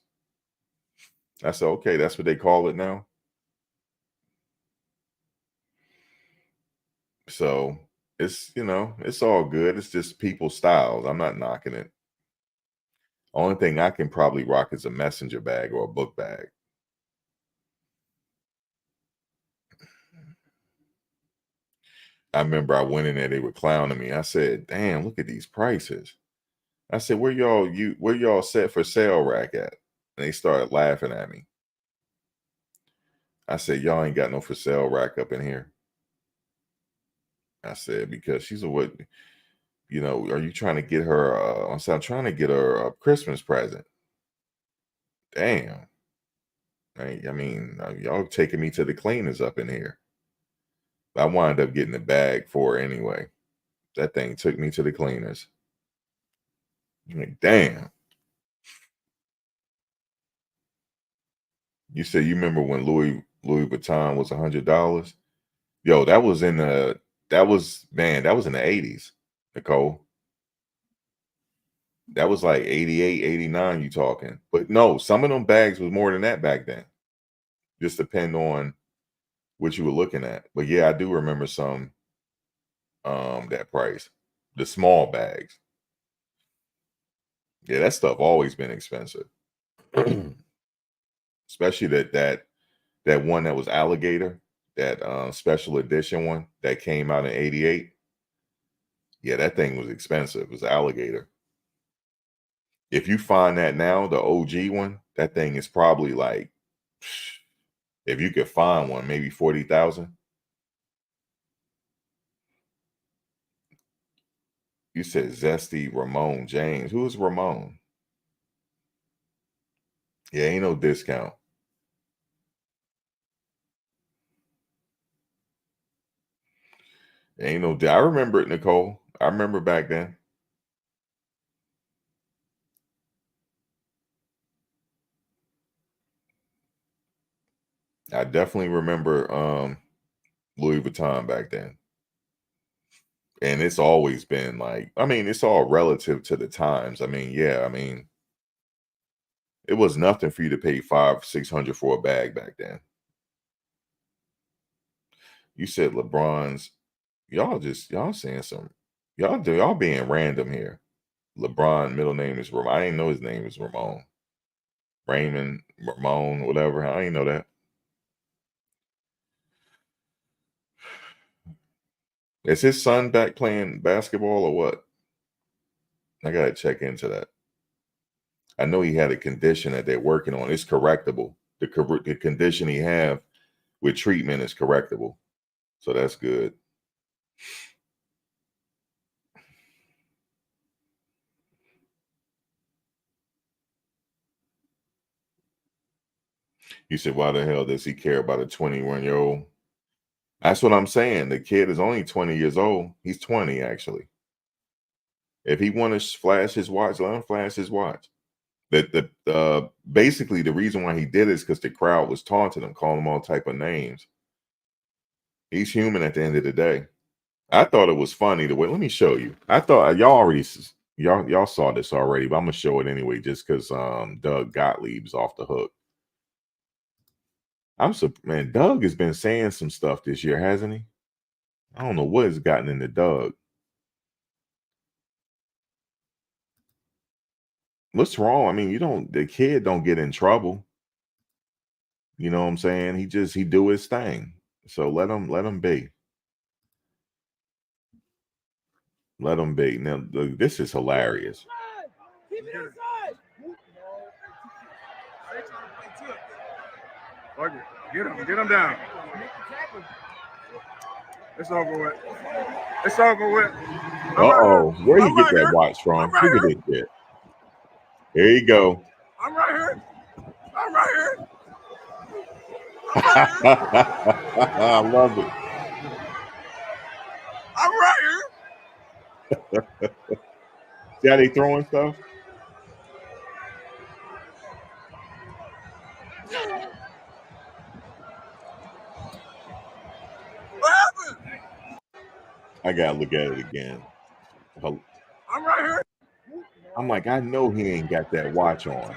I said, okay, that's what they call it now. So it's, it's all good. It's just people's styles. I'm not knocking it. Only thing I can probably rock is a messenger bag or a book bag. I remember I went in there, they were clowning me. I said, "Damn, look at these prices." I said, where y'all set for sale rack at?" And they started laughing at me. I said, "Y'all ain't got no for sale rack up in here." I said, because she's a what, are you trying to get her I said, "I'm trying to get her a Christmas present." Damn. I mean, y'all taking me to the cleaners up in here. I wound up getting the bag for her anyway. That thing took me to the cleaners. I'm like, damn. You said you remember when Louis Vuitton was $100? Yo, that was in the in the 80s, Nicole. That was like 88, 89 you talking. But no, some of them bags was more than that back then. Just depend on what you were looking at. But yeah, I do remember some that price. The small bags. Yeah, that stuff always been expensive. Especially that one that was alligator, that special edition one that came out in 88. Yeah, that thing was expensive. It was alligator. If you find that now, the OG one, that thing is probably like, if you could find one, maybe 40,000. You said Zesty Ramon James. Who is Ramon? Yeah, ain't no discount. Ain't no. I remember it, Nicole. I remember back then. I definitely remember Louis Vuitton back then. And it's always been like, I mean, it's all relative to the times. I mean, yeah, I mean, it was nothing for you to pay $500-600 for a bag back then. You said LeBron's. Y'all saying some. Y'all being random here. LeBron middle name is Ramon. I didn't know his name was Ramon. Raymond, Ramon, whatever. I didn't know that. Is his son back playing basketball or what? I gotta check into that. I know he had a condition that they're working on. It's correctable. The condition he have with treatment is correctable. So that's good. You said, why the hell does he care about a 21-year-old? That's what I'm saying. The kid is only 20 years old. He's 20, actually. If he want to flash his watch, let him flash his watch. Basically, the reason why he did it is because the crowd was taunting him, calling him all type of names. He's human at the end of the day. I thought it was funny the way. Let me show you. I thought y'all saw this already, but I'm gonna show it anyway, just because Doug Gottlieb's off the hook. Man, Doug has been saying some stuff this year, hasn't he? I don't know what has gotten into Doug. What's wrong? I mean, the kid don't get in trouble. You know what I'm saying? He do his thing. So let him be. Let him be. Now, look, this is hilarious. Get him down. It's over with. It's over with. Where you get that watch from? Look at this shit. Here you go. I'm right here. I love it. I'm right here. See how they throwing stuff? What happened? I gotta look at it again. I'm right here. I'm like, I know he ain't got that watch on.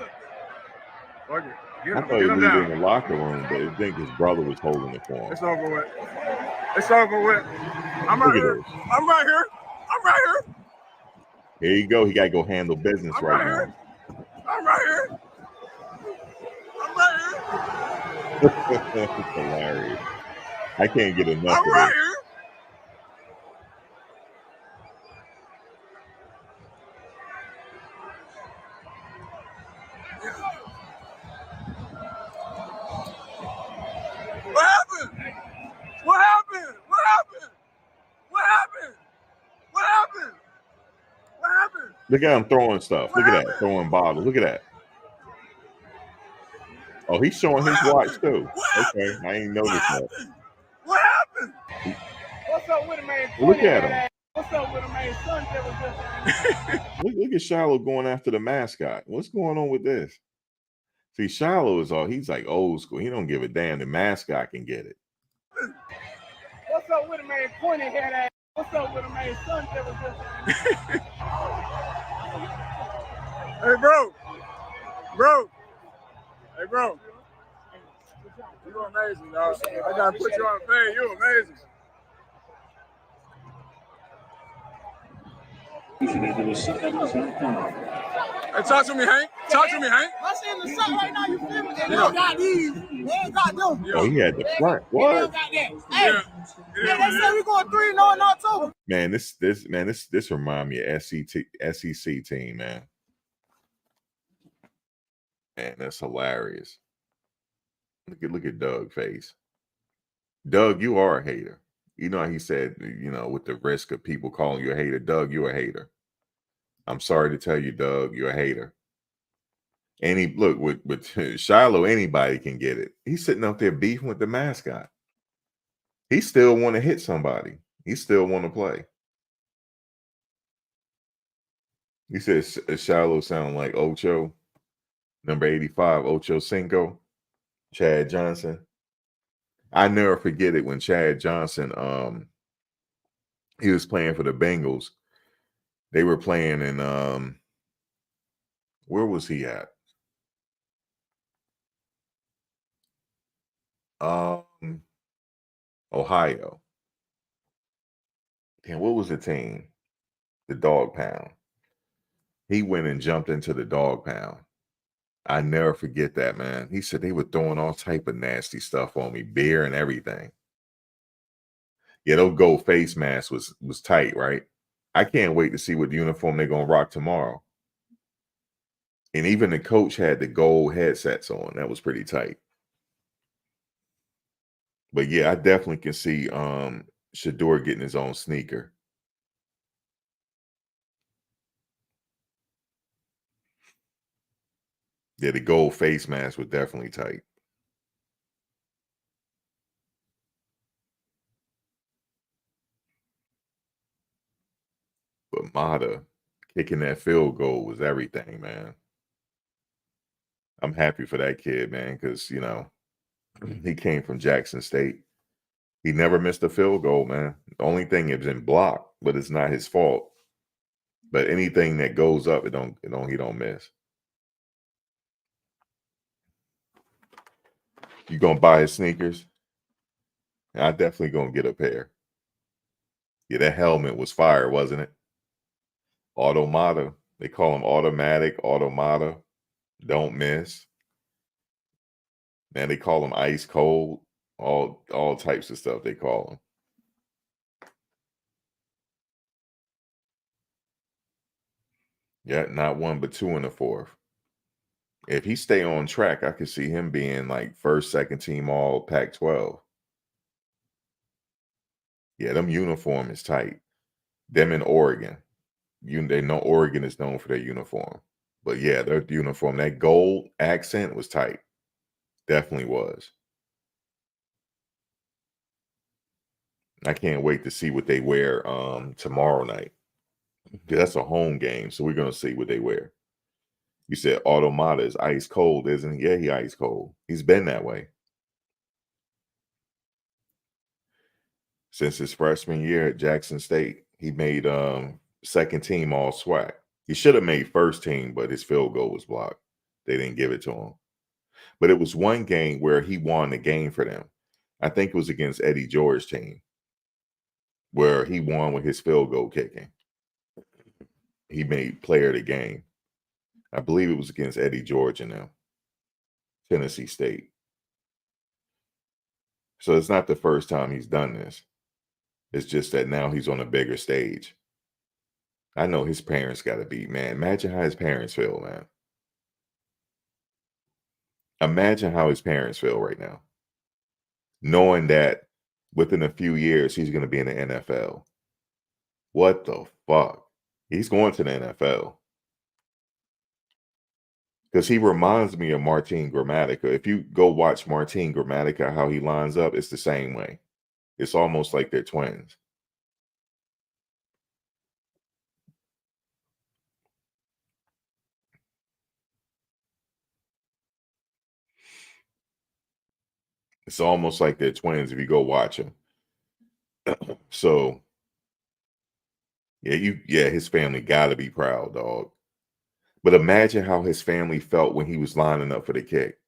I thought he was in the locker room, but I think his brother was holding it for him. It's over with. It's over with. I'm right here. I'm right here. I'm right here. Here you go. He gotta go handle business right now. I'm right here. I'm right here. It's hilarious. I can't get enough I'm of right it. here. What happened? What happened? What happened? What happened? What happened? What happened? Look at him throwing stuff. Look at that. Throwing bottles. Look at that. Oh, he's showing his watch too. Okay, I ain't noticed that. What happened? What's up with him, man? Look at him. What's up with him, man? Son, look at Shiloh going after the mascot. What's going on with this? See, Shiloh is he's like old school. He don't give a damn. The mascot can get it. What's up with him, man? Pointy head ass. What's up with him, man? Son never just. Hey, bro. Bro. Hey, bro. You're amazing, dog. I gotta put you on the page. You're amazing. Hey, talk to me, Hank. Talk to me, Hank. I'm in the shot right now. You feel me? They don't got these. They ain't got them. Oh, he had the front. What? They don't got that. Hey, they say we going 3-0 in October. Man, this remind me of SEC team, man. Man, that's hilarious. Look at Doug's face. Doug, you are a hater. You know how he said, with the risk of people calling you a hater, Doug, you're a hater. I'm sorry to tell you, Doug, you're a hater. Look with Shiloh, anybody can get it. He's sitting up there beefing with the mascot. He still want to hit somebody. He still want to play. He says Shiloh sound like Ocho, number 85, Ocho Cinco, Chad Johnson. I never forget it when Chad Johnson, he was playing for the Bengals. They were playing in where was he at? Ohio. And what was the team? The Dog Pound. He went and jumped into the Dog Pound. I never forget that, man. He said they were throwing all type of nasty stuff on me, beer and everything. Yeah, those gold face mask was tight, right? I can't wait to see what uniform they're gonna rock tomorrow. And even the coach had the gold headsets on. That was pretty tight. But yeah, I definitely can see Shedeur getting his own sneaker. Yeah, the gold face mask was definitely tight. But Mata kicking that field goal was everything, man. I'm happy for that kid, man, because, he came from Jackson State. He never missed a field goal, man. The only thing is in block, but it's not his fault. But anything that goes up, he don't miss. You gonna buy his sneakers? I definitely gonna get a pair. Yeah, that helmet was fire, wasn't it? Automata. They call him automatic, automata. Don't miss. Man, they call him ice cold. All types of stuff they call him. Yeah, not one but two in the fourth. If he stay on track, I could see him being like first, second team all Pac-12. Yeah, them uniform is tight. Them in Oregon. They know Oregon is known for their uniform. But yeah, their uniform, that gold accent was tight. Definitely was. I can't wait to see what they wear tomorrow night. That's a home game, so we're gonna see what they wear. You said Automata is ice cold, isn't he? Yeah, he ice cold. He's been that way since his freshman year at Jackson State. He made second team all SWAC. He should have made first team, but his field goal was blocked. They didn't give it to him. But it was one game where he won the game for them. I think it was against Eddie George's team, where he won with his field goal kicking. He made player of the game. I believe it was against Eddie George and them, Tennessee State. So it's not the first time he's done this. It's just that now he's on a bigger stage. I know his parents got to be, man. Imagine how his parents feel, man. Imagine how his parents feel right now, knowing that within a few years he's going to be in the NFL. What the fuck? He's going to the NFL. Because he reminds me of Martin Gramatica. If you go watch Martin Gramatica, how he lines up, it's the same way. It's almost like they're twins. It's almost like they're twins if you go watch them. So yeah, his family gotta be proud, dog. But imagine how his family felt when he was lining up for the kick.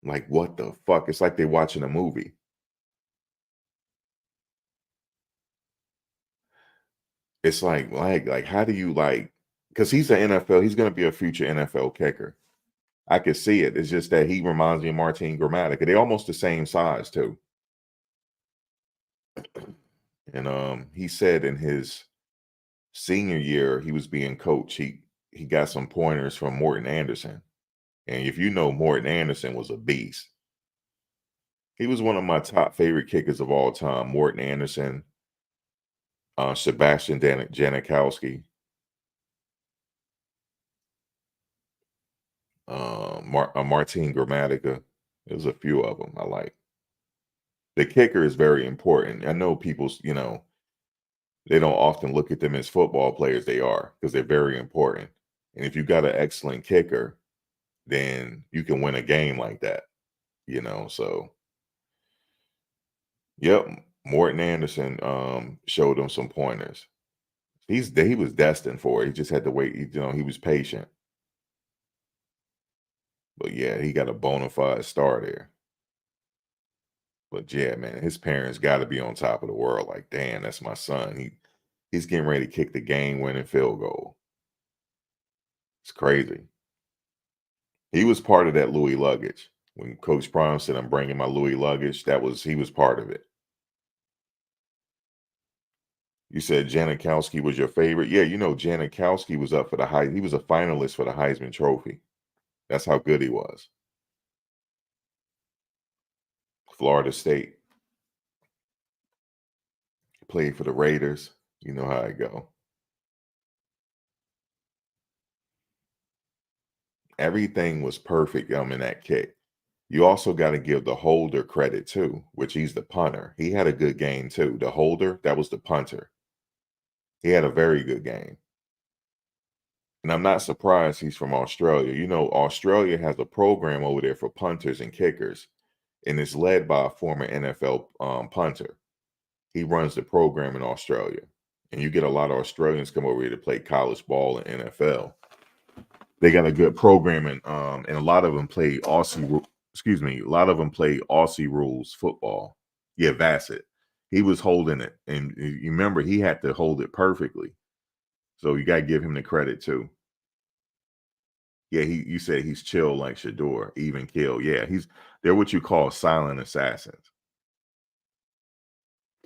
Like, what the fuck? It's like they're watching a movie. It's like how do you like, because he's an NFL, he's gonna be a future NFL kicker. I could see it. It's just that he reminds me of Martin Gramatica. They're almost the same size too. And he said in his senior year he was being coached. He got some pointers from Morton Anderson. And if you know, Morton Anderson was a beast. He was one of my top favorite kickers of all time. Morton Anderson, Sebastian Janikowski, Martin Gramatica. There's a few of them I like. The kicker is very important. I know people, they don't often look at them as football players. They are, because they're very important. And if you got an excellent kicker, then you can win a game like that, So, yep, Morton Anderson showed him some pointers. He was destined for it. He just had to wait. He was patient. But yeah, he got a bona fide star there. But yeah, man, his parents got to be on top of the world. Like, damn, that's my son. He's getting ready to kick the game-winning field goal. It's crazy. He was part of that Louis luggage. When Coach Prime said, "I'm bringing my Louis luggage," he was part of it. You said Janikowski was your favorite. Yeah, Janikowski was up for the he was a finalist for the Heisman Trophy. That's how good he was. Florida State. Played for the Raiders. You know how it go. Everything was perfect in that kick. You also got to give the holder credit too, which he's the punter. He had a good game too. The holder, that was the punter. He had a very good game. And I'm not surprised he's from Australia. Australia has a program over there for punters and kickers, and it's led by a former NFL punter. He runs the program in Australia. And you get a lot of Australians come over here to play college ball and NFL. They got a good program, and a lot of them play a lot of them play Aussie rules football. Yeah, Bassett. He was holding it, and you remember he had to hold it perfectly. So you got to give him the credit too. Yeah, you said he's chill like Shedeur, even kill. Yeah, they're what you call silent assassins.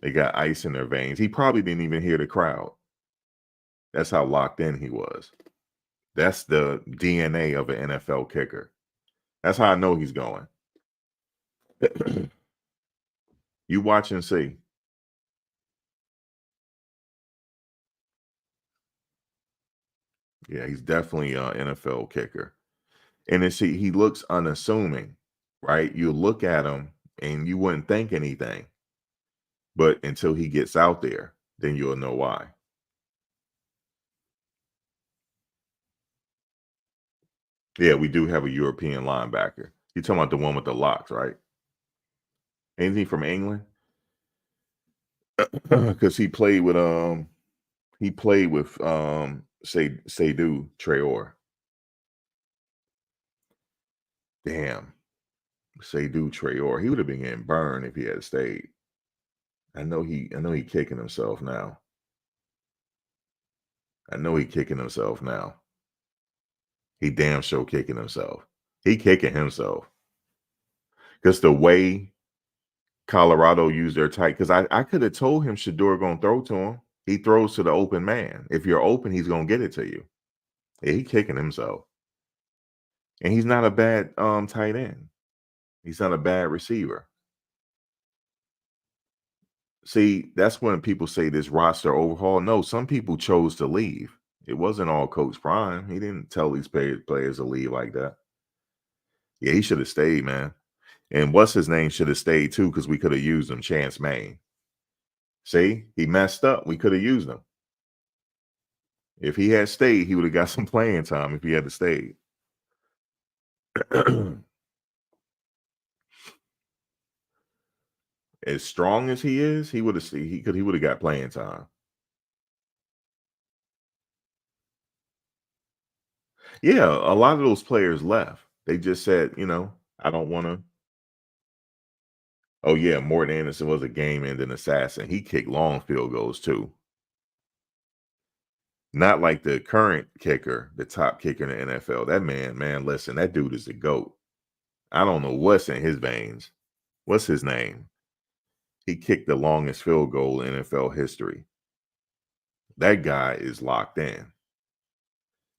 They got ice in their veins. He probably didn't even hear the crowd. That's how locked in he was. That's the DNA of an NFL kicker. That's how I know he's going. You watch and see. Yeah, he's definitely an NFL kicker. And he looks unassuming, right? You look at him and you wouldn't think anything. But until he gets out there, then you'll know why. Yeah, we do have a European linebacker. You're talking about the one with the locks, right? Ain't he from England? Because he played with Shedeur Traore. Damn. Shedeur Traore. He would have been getting burned if he had stayed. I know he kicking himself now. He damn sure kicking himself. He kicking himself. Because the way Colorado used their tight, because I could have told him Shador gonna throw to him. He throws to the open man. If you're open, he's gonna get it to you. Yeah, he kicking himself. And he's not a bad tight end. He's not a bad receiver. See, that's when people say this roster overhaul. No, some people chose to leave. It wasn't all Coach Prime. He didn't tell these players to leave like that. Yeah, he should have stayed, man. And what's his name should have stayed too, because we could have used him, Chance Maine. See, he messed up. We could have used him. If he had stayed, he would have got some playing time if he had stayed. As strong as he is, he would have got playing time. Yeah, a lot of those players left. They just said, I don't want to. Oh yeah, Morton Anderson was a game-ending assassin. He kicked long field goals too. Not like the current kicker, the top kicker in the NFL. That man, listen, that dude is the GOAT. I don't know what's in his veins. What's his name? He kicked the longest field goal in NFL history. That guy is locked in.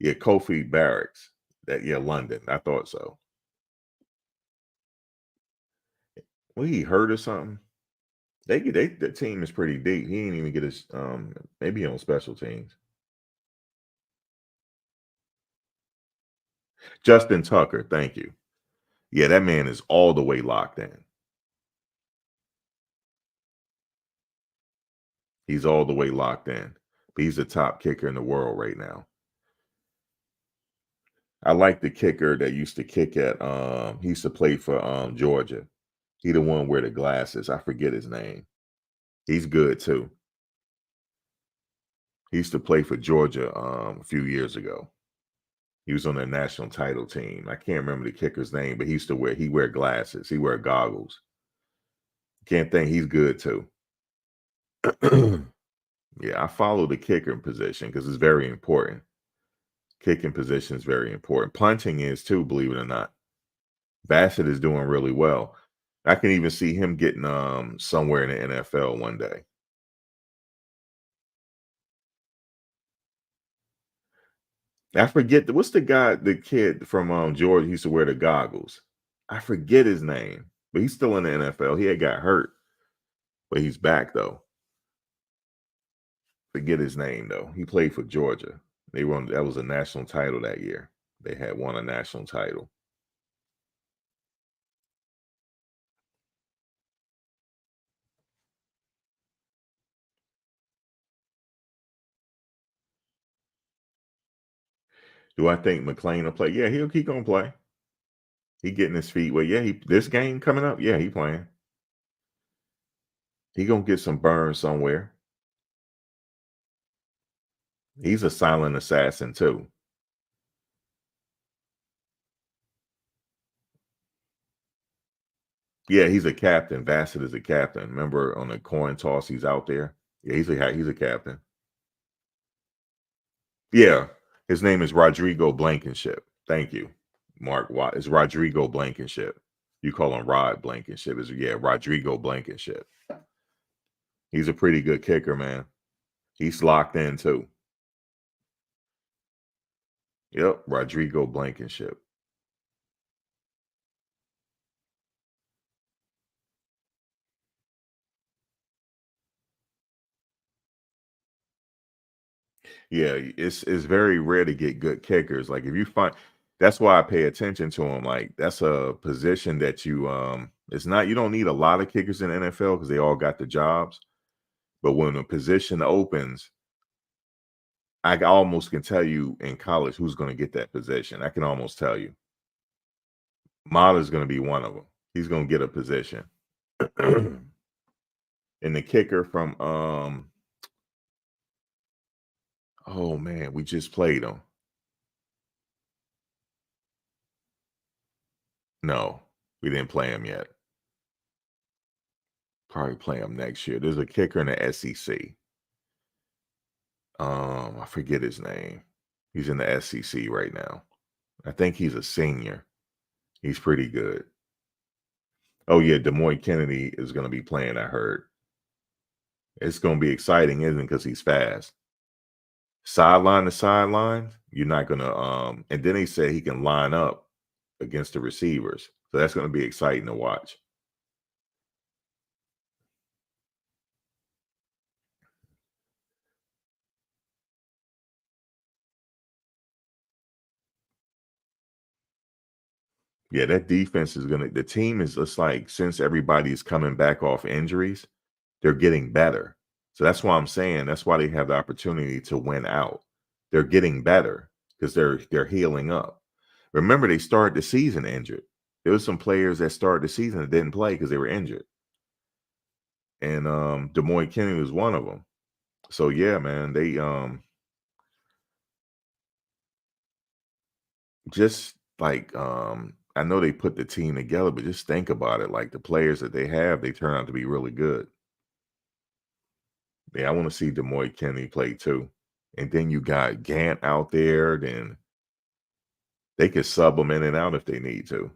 Yeah, Kofi Barracks. London. I thought so. Well, he hurt or something. The team is pretty deep. He didn't even get his maybe on special teams. Justin Tucker, thank you. Yeah, that man is all the way locked in. He's all the way locked in. He's the top kicker in the world right now. I like the kicker that used to kick at he used to play for Georgia. He the one wear the glasses. I forget his name. He's good too. He used to play for Georgia a few years ago. He was on their national title team. I can't remember the kicker's name, but he wear glasses. He wear goggles. Can't think he's good too. Yeah, I follow the kicker position because it's very important. Kicking position is very important. Punting is too, believe it or not. Bassett is doing really well. I can even see him getting somewhere in the NFL one day. I forget what's the kid from Georgia who used to wear the goggles. I forget his name, but he's still in the NFL. He had got hurt, but he's back though. Forget his name though. He played for Georgia. That was a national title that year. They had won a national title. Do I think McLean will play? Yeah, he'll keep gonna play. He getting his feet wet. Yeah, this game coming up. Yeah, he playing. He gonna get some burn somewhere. He's a silent assassin too. Yeah, he's a captain. Bassett is a captain. Remember on the coin toss, he's out there. Yeah, he's a captain. Yeah, his name is Rodrigo Blankenship. Thank you, Mark Watt. It's Rodrigo Blankenship. You call him Rod Blankenship. Rodrigo Blankenship. He's a pretty good kicker, man. He's locked in too. Yep, Rodrigo Blankenship. Yeah, it's very rare to get good kickers. Like if you find that's why I pay attention to them. Like that's a position that it's not you don't need a lot of kickers in the NFL because they all got the jobs. But when a position opens, I almost can tell you in college who's going to get that position. I can almost tell you. Mata's going to be one of them. He's going to get a position. And the kicker from oh man, we just played him. No, we didn't play him yet. Probably play him next year. There's a kicker in the SEC. I forget his name. He's in the SEC right now. I think he's a senior. He's pretty good. Oh yeah, Des Moines Kennedy is going to be playing. I heard. It's going to be exciting, isn't it? Because he's fast. Sideline to sideline, you're not going to. And then he said he can line up against the receivers, so that's going to be exciting to watch. Yeah, that defense is gonna. The team is just like since everybody's coming back off injuries, they're getting better. So that's why I'm saying that's why they have the opportunity to win out. They're getting better because they're healing up. Remember, they started the season injured. There was some players that started the season that didn't play because they were injured. and Des Moines Kenny was one of them. So yeah, man, they just like I know they put the team together, but just think about it. Like the players that they have, they turn out to be really good. Yeah, I want to see Des Moines Kenny play too. And then you got Gant out there, then they could sub them in and out if they need to.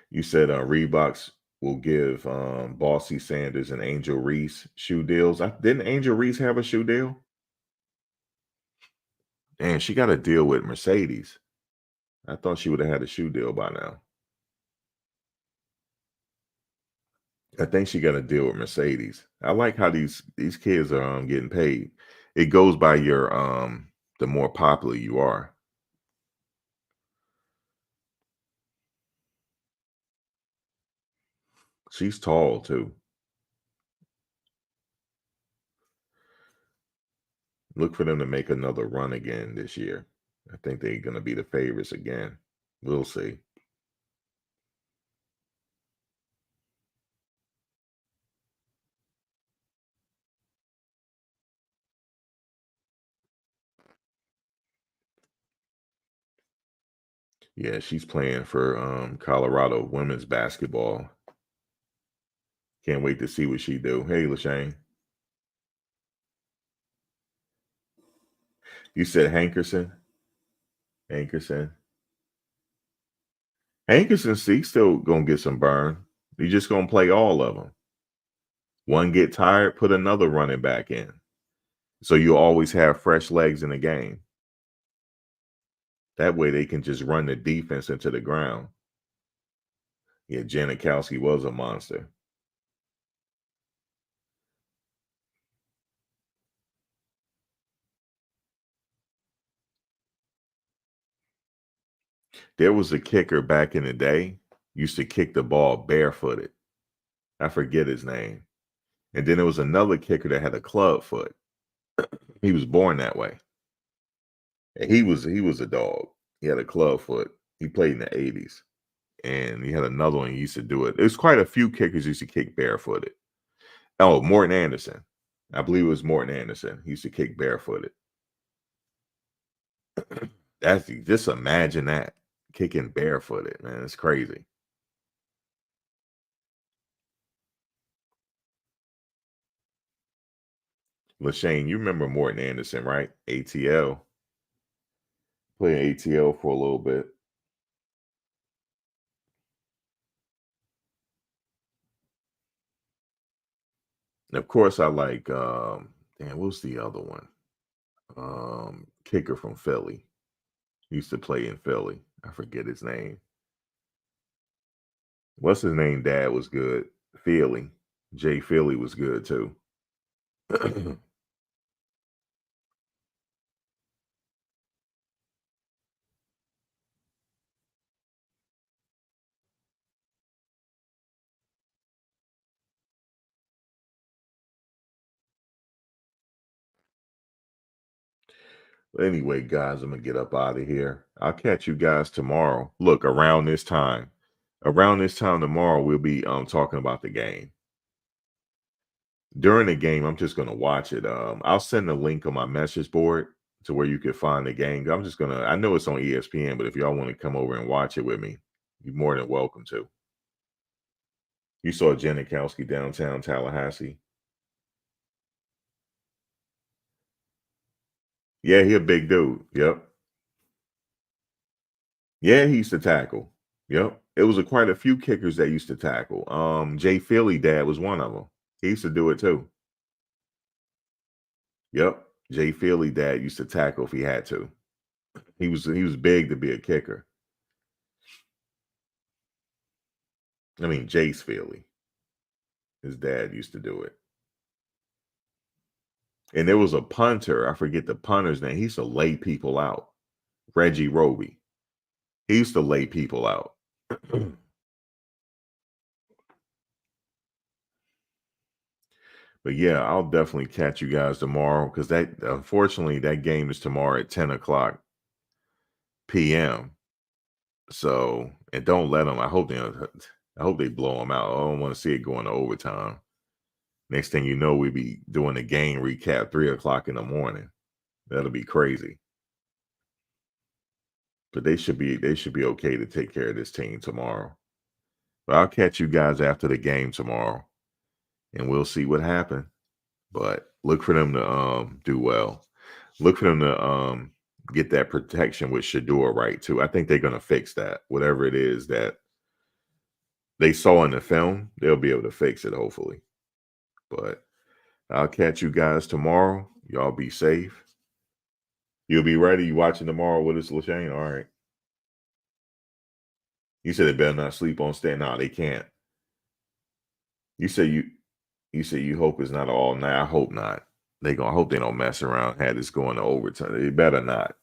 You said Reeboks will give Bossy Sanders and Angel Reese shoe deals. Didn't Angel Reese have a shoe deal? And she got a deal with Mercedes. I thought she would have had a shoe deal by now. I think she got a deal with Mercedes. I like how these kids are getting paid. It goes by your the more popular you are. She's tall too. Look for them to make another run again this year. I think they're going to be the favorites again. We'll see. Yeah, she's playing for Colorado women's basketball. Can't wait to see what she do. Hey, LaShane. You said Hankerson? Hankerson. Hankerson, he's still going to get some burn. He's just going to play all of them. One get tired, put another running back in. So you always have fresh legs in the game. That way they can just run the defense into the ground. Yeah, Janikowski was a monster. There was a kicker back in the day, used to kick the ball barefooted. I forget his name. And then there was another kicker that had a club foot. He was born that way. And he was a dog. He had a club foot. He played in the 80s. And he had another one he used to do it. There's quite a few kickers used to kick barefooted. Oh, Morton Anderson. I believe it was Morton Anderson. He used to kick barefooted. That's just imagine that. Kicking barefooted, man. It's crazy. LaShane, you remember Morton Anderson, right? ATL. Playing ATL for a little bit. And of course, I like what's the other one? Kicker from Philly. He used to play in Philly. I forget his name. What's his name? Dad was good. Philly. Jay Philly was good too. Anyway, guys, I'm gonna get up out of here. I'll catch you guys tomorrow. Look, around this time. Around this time tomorrow, we'll be talking about the game. During the game, I'm just gonna watch it. I'll send the link on my message board to where you can find the game. I know it's on ESPN, but if y'all want to come over and watch it with me, you're more than welcome to. You saw Janikowski downtown Tallahassee. Yeah, he a big dude. Yep. Yeah, he used to tackle. Yep. It was quite a few kickers that used to tackle. Jay Philly dad was one of them. He used to do it too. Yep. Jay Philly dad used to tackle if he had to. He was big to be a kicker. I mean, Jace Philly. His dad used to do it. And there was a punter. I forget the punter's name. He used to lay people out. Reggie Roby. He used to lay people out. But yeah, I'll definitely catch you guys tomorrow because unfortunately that game is tomorrow at 10 o'clock p.m. So, and don't let them. I hope they don't. I hope they blow them out. I don't want to see it going to overtime. Next thing you know, we be doing a game recap 3 o'clock in the morning. That'll be crazy. But they should be okay to take care of this team tomorrow. But I'll catch you guys after the game tomorrow, and we'll see what happened. But look for them to do well. Look for them to get that protection with Shedeur right too. I think they're gonna fix that. Whatever it is that they saw in the film, they'll be able to fix it, hopefully. But I'll catch you guys tomorrow. Y'all be safe. You'll be ready. You watching tomorrow with us, LaShane? All right. You said they better not sleep on stand. No, they can't. You say you hope it's not all night. I hope not. I hope they don't mess around, have this going to overtime. They better not.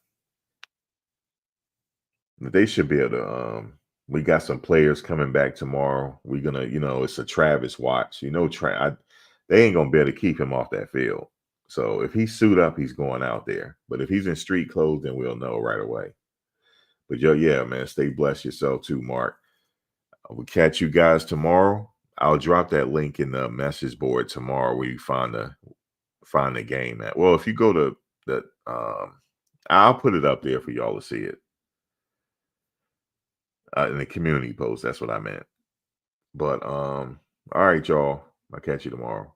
But they should be able to we got some players coming back tomorrow. We're gonna, it's a Travis watch. They ain't gonna be able to keep him off that field. So if he suit up, he's going out there. But if he's in street clothes, then we'll know right away. But yeah, man, stay blessed yourself too, Mark. We'll catch you guys tomorrow. I'll drop that link in the message board tomorrow where you find the game at. Well, if you go to the I'll put it up there for y'all to see it. In the community post, that's what I meant. But all right, y'all. I'll catch you tomorrow.